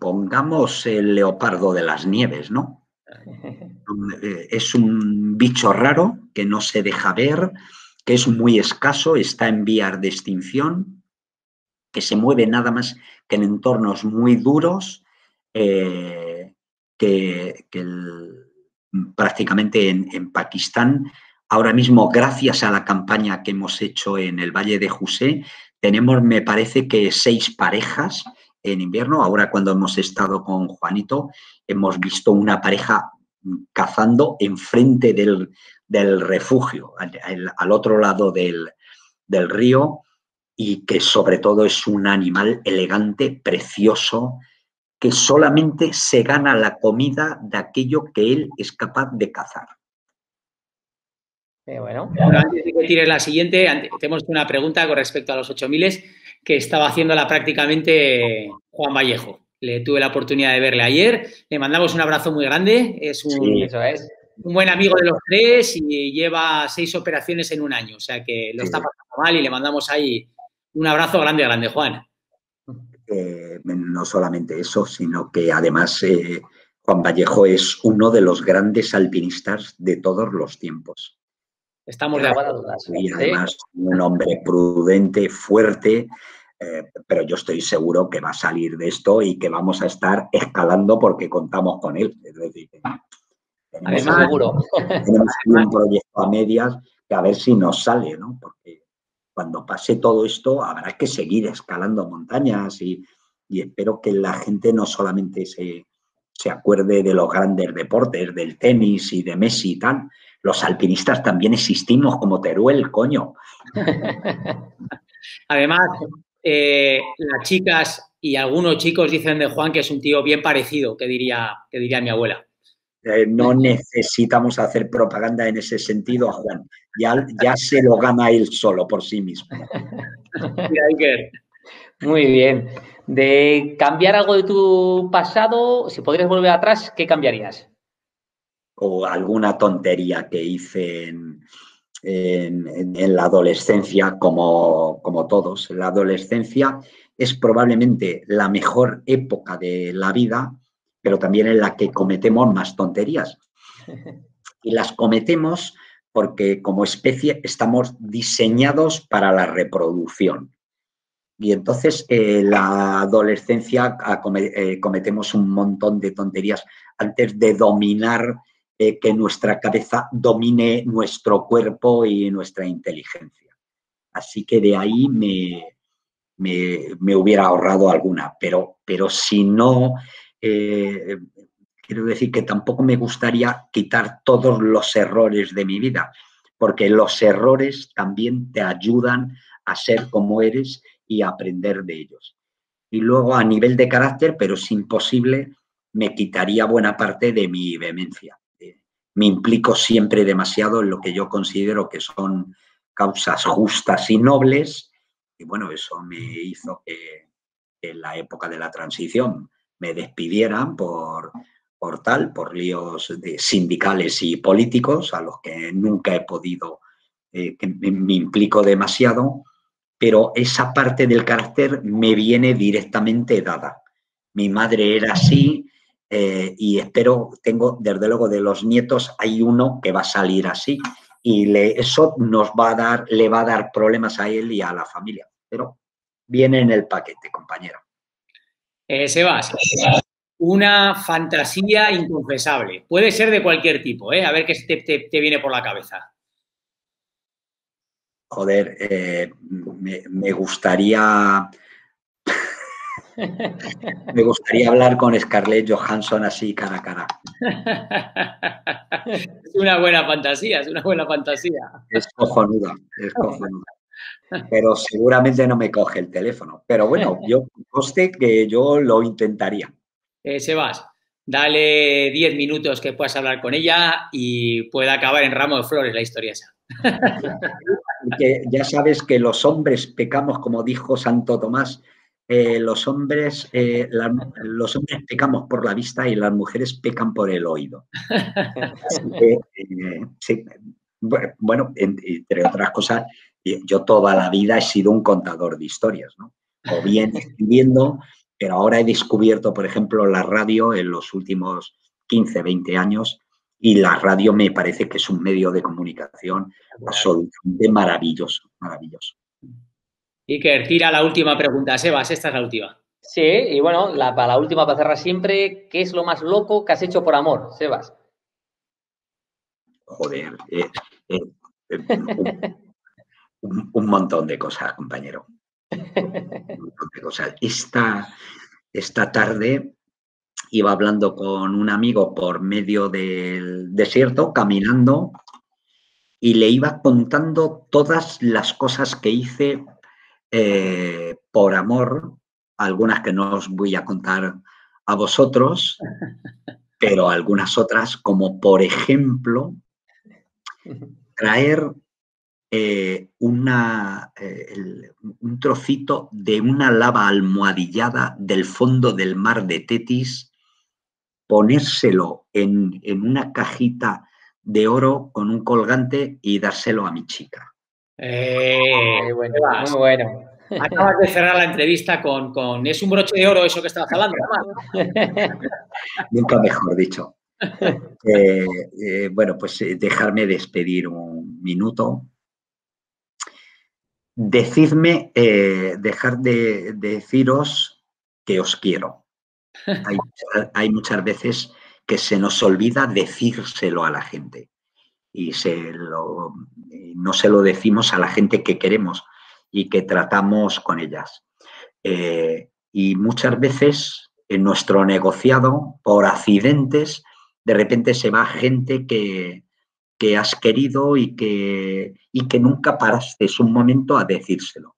Pongamos el leopardo de las nieves, ¿no? Es un bicho raro que no se deja ver, que es muy escaso, está en vías de extinción, que se mueve nada más que en entornos muy duros, prácticamente en Pakistán. Ahora mismo, gracias a la campaña que hemos hecho en el Valle de José, tenemos, me parece que 6 parejas en invierno. Ahora, cuando hemos estado con Juanito, hemos visto una pareja cazando enfrente del refugio, al otro lado del río, y que sobre todo es un animal elegante, precioso, que solamente se gana la comida de aquello que él es capaz de cazar. Bueno, antes de que tires la siguiente, tenemos una pregunta con respecto a los 8000 que estaba haciéndola prácticamente Juan Vallejo. Le tuve la oportunidad de verle ayer, le mandamos un abrazo muy grande, es un buen amigo de los 3 y lleva 6 operaciones en un año, o sea que lo está pasando mal y le mandamos ahí un abrazo grande, grande, Juan. No solamente eso, sino que además Juan Vallejo es uno de los grandes alpinistas de todos los tiempos. Estamos de acuerdo. Y además un hombre prudente, fuerte, pero yo estoy seguro que va a salir de esto y que vamos a estar escalando porque contamos con él. Es decir, tenemos un proyecto a medias que a ver si nos sale, ¿no? Porque cuando pase todo esto habrá que seguir escalando montañas y espero que la gente no solamente se acuerde de los grandes deportes, del tenis y de Messi y tal. Los alpinistas también existimos como Teruel, coño. Además, las chicas y algunos chicos dicen de Juan que es un tío bien parecido, que diría mi abuela. No necesitamos hacer propaganda en ese sentido a Juan. Ya se lo gana él solo por sí mismo. Muy bien. De cambiar algo de tu pasado, si podrías volver atrás, ¿qué cambiarías? O alguna tontería que hice en la adolescencia, como todos. La adolescencia es probablemente la mejor época de la vida pero también en la que cometemos más tonterías. Y las cometemos porque como especie estamos diseñados para la reproducción. Y entonces la adolescencia cometemos un montón de tonterías antes de dominar, que nuestra cabeza domine nuestro cuerpo y nuestra inteligencia. Así que de ahí me hubiera ahorrado alguna, pero si no, quiero decir que tampoco me gustaría quitar todos los errores de mi vida, porque los errores también te ayudan a ser como eres y a aprender de ellos. Y luego a nivel de carácter, pero es imposible, me quitaría buena parte de mi vehemencia. Me implico siempre demasiado en lo que yo considero que son causas justas y nobles, y bueno, eso me hizo que en la época de la transición me despidieran por líos sindicales y políticos a los que nunca he podido, que me implico demasiado, pero esa parte del carácter me viene directamente dada. Mi madre era así, y espero, desde luego de los nietos hay uno que va a salir así, y eso le va a dar problemas a él y a la familia, pero viene en el paquete, compañero. Sebas, una fantasía inconfesable. Puede ser de cualquier tipo, ¿eh? A ver qué te viene por la cabeza. Joder, me gustaría... Me gustaría hablar con Scarlett Johansson así cara a cara. Es una buena fantasía, es una buena fantasía. Es cojonuda, es cojonuda. Pero seguramente no me coge el teléfono. Pero bueno, yo conste que yo lo intentaría. Sebas, dale 10 minutos que puedas hablar con ella y pueda acabar en ramo de flores la historia esa. Porque ya sabes que los hombres pecamos, como dijo Santo Tomás, los hombres pecamos por la vista y las mujeres pecan por el oído. Así que, sí, bueno, entre otras cosas, yo toda la vida he sido un contador de historias, ¿no? O bien escribiendo, pero ahora he descubierto, por ejemplo, la radio en los últimos 15, 20 años, y la radio me parece que es un medio de comunicación absolutamente maravilloso, maravilloso. Iker, tira la última pregunta. Sebas, esta es la última. Sí, y bueno, para la última, para cerrar siempre, ¿qué es lo más loco que has hecho por amor, Sebas? Joder, un montón de cosas, compañero. Un montón de cosas. Esta tarde iba hablando con un amigo por medio del desierto, caminando, y le iba contando todas las cosas que hice por amor, algunas que no os voy a contar a vosotros, pero algunas otras, como por ejemplo, traer un trocito de una lava almohadillada del fondo del mar de Tetis, ponérselo en una cajita de oro con un colgante y dárselo a mi chica. Muy bueno, muy bueno. Acabas de cerrar la entrevista con ¿es un broche de oro eso que estabas hablando? Nunca mejor dicho. Bueno, pues dejarme despedir un minuto. Decidme, dejar de deciros que os quiero. Hay muchas veces que se nos olvida decírselo a la gente y no se lo decimos a la gente que queremos y que tratamos con ellas. Y muchas veces en nuestro negociado, por accidentes, de repente se va gente que has querido y que nunca parasteis un momento a decírselo.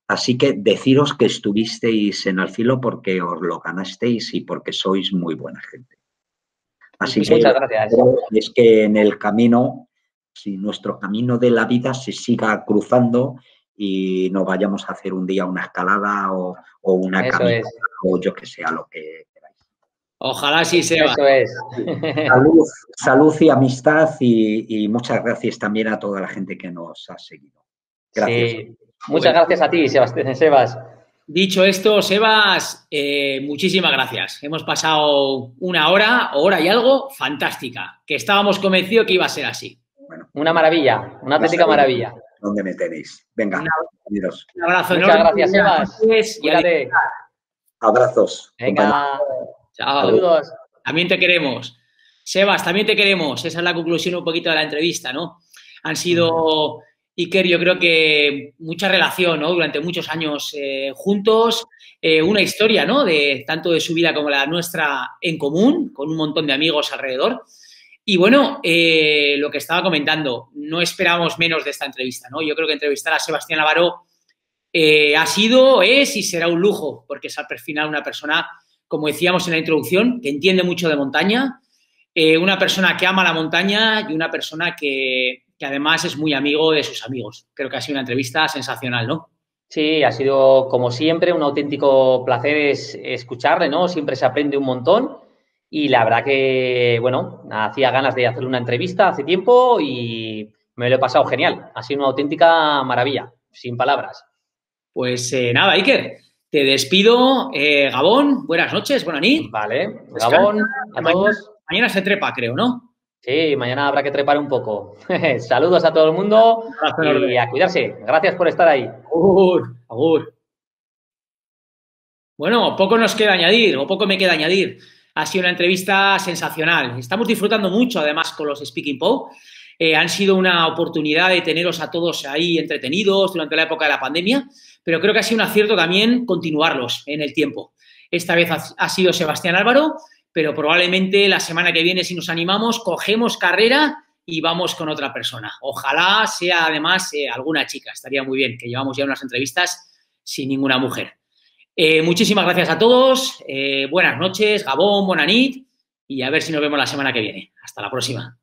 Así que deciros que estuvisteis en Alfilo porque os lo ganasteis y porque sois muy buena gente. Así que muchas gracias. Es que en el camino, si nuestro camino de la vida se siga cruzando y no vayamos a hacer un día una escalada o una caminata o yo que sea lo que queráis. Ojalá sí sea. Eso es. Salud y amistad y muchas gracias también a toda la gente que nos ha seguido. Gracias. Sí. Muchas gracias a ti, Sebas. Dicho esto, Sebas, muchísimas gracias. Hemos pasado una hora y algo, fantástica, que estábamos convencidos que iba a ser así. Bueno, una maravilla, una auténtica maravilla. ¿Dónde me tenéis? Venga, un abrazo enorme. Muchas gracias, Sebas. Cuídate. Abrazos. Venga. Chao. Saludos. También te queremos. Sebas, también te queremos. Esa es la conclusión un poquito de la entrevista, ¿no? Han sido, Iker, yo creo que mucha relación, ¿no? Durante muchos años juntos, una historia, ¿no? Tanto de su vida como la nuestra en común, con un montón de amigos alrededor. Y bueno, lo que estaba comentando, no esperábamos menos de esta entrevista, ¿no? Yo creo que entrevistar a Sebastián Álvaro ha sido, es y será un lujo, porque es al final una persona, como decíamos en la introducción, que entiende mucho de montaña, una persona que ama la montaña y una persona que además es muy amigo de sus amigos. Creo que ha sido una entrevista sensacional, ¿no? Sí, ha sido, como siempre, un auténtico placer escucharle, ¿no? Siempre se aprende un montón y la verdad que, bueno, hacía ganas de hacerle una entrevista hace tiempo y me lo he pasado genial. Ha sido una auténtica maravilla, sin palabras. Pues nada, Iker, te despido. Gabón, buenas noches, buena nit. Vale, Gabón, a todos. Mañana se trepa, creo, ¿no? Sí, mañana habrá que trepar un poco. Saludos a todo el mundo y a cuidarse. Gracias por estar ahí. Agur. Bueno, poco nos queda añadir, o poco me queda añadir. Ha sido una entrevista sensacional. Estamos disfrutando mucho, además, con los Speaking Pow. Han sido una oportunidad de teneros a todos ahí entretenidos durante la época de la pandemia, pero creo que ha sido un acierto también continuarlos en el tiempo. Esta vez ha sido Sebastián Álvaro, pero probablemente la semana que viene, si nos animamos, cogemos carrera y vamos con otra persona. Ojalá sea, además, alguna chica. Estaría muy bien, que llevamos ya unas entrevistas sin ninguna mujer. Muchísimas gracias a todos. Buenas noches, Gabón, buena nit, y a ver si nos vemos la semana que viene. Hasta la próxima.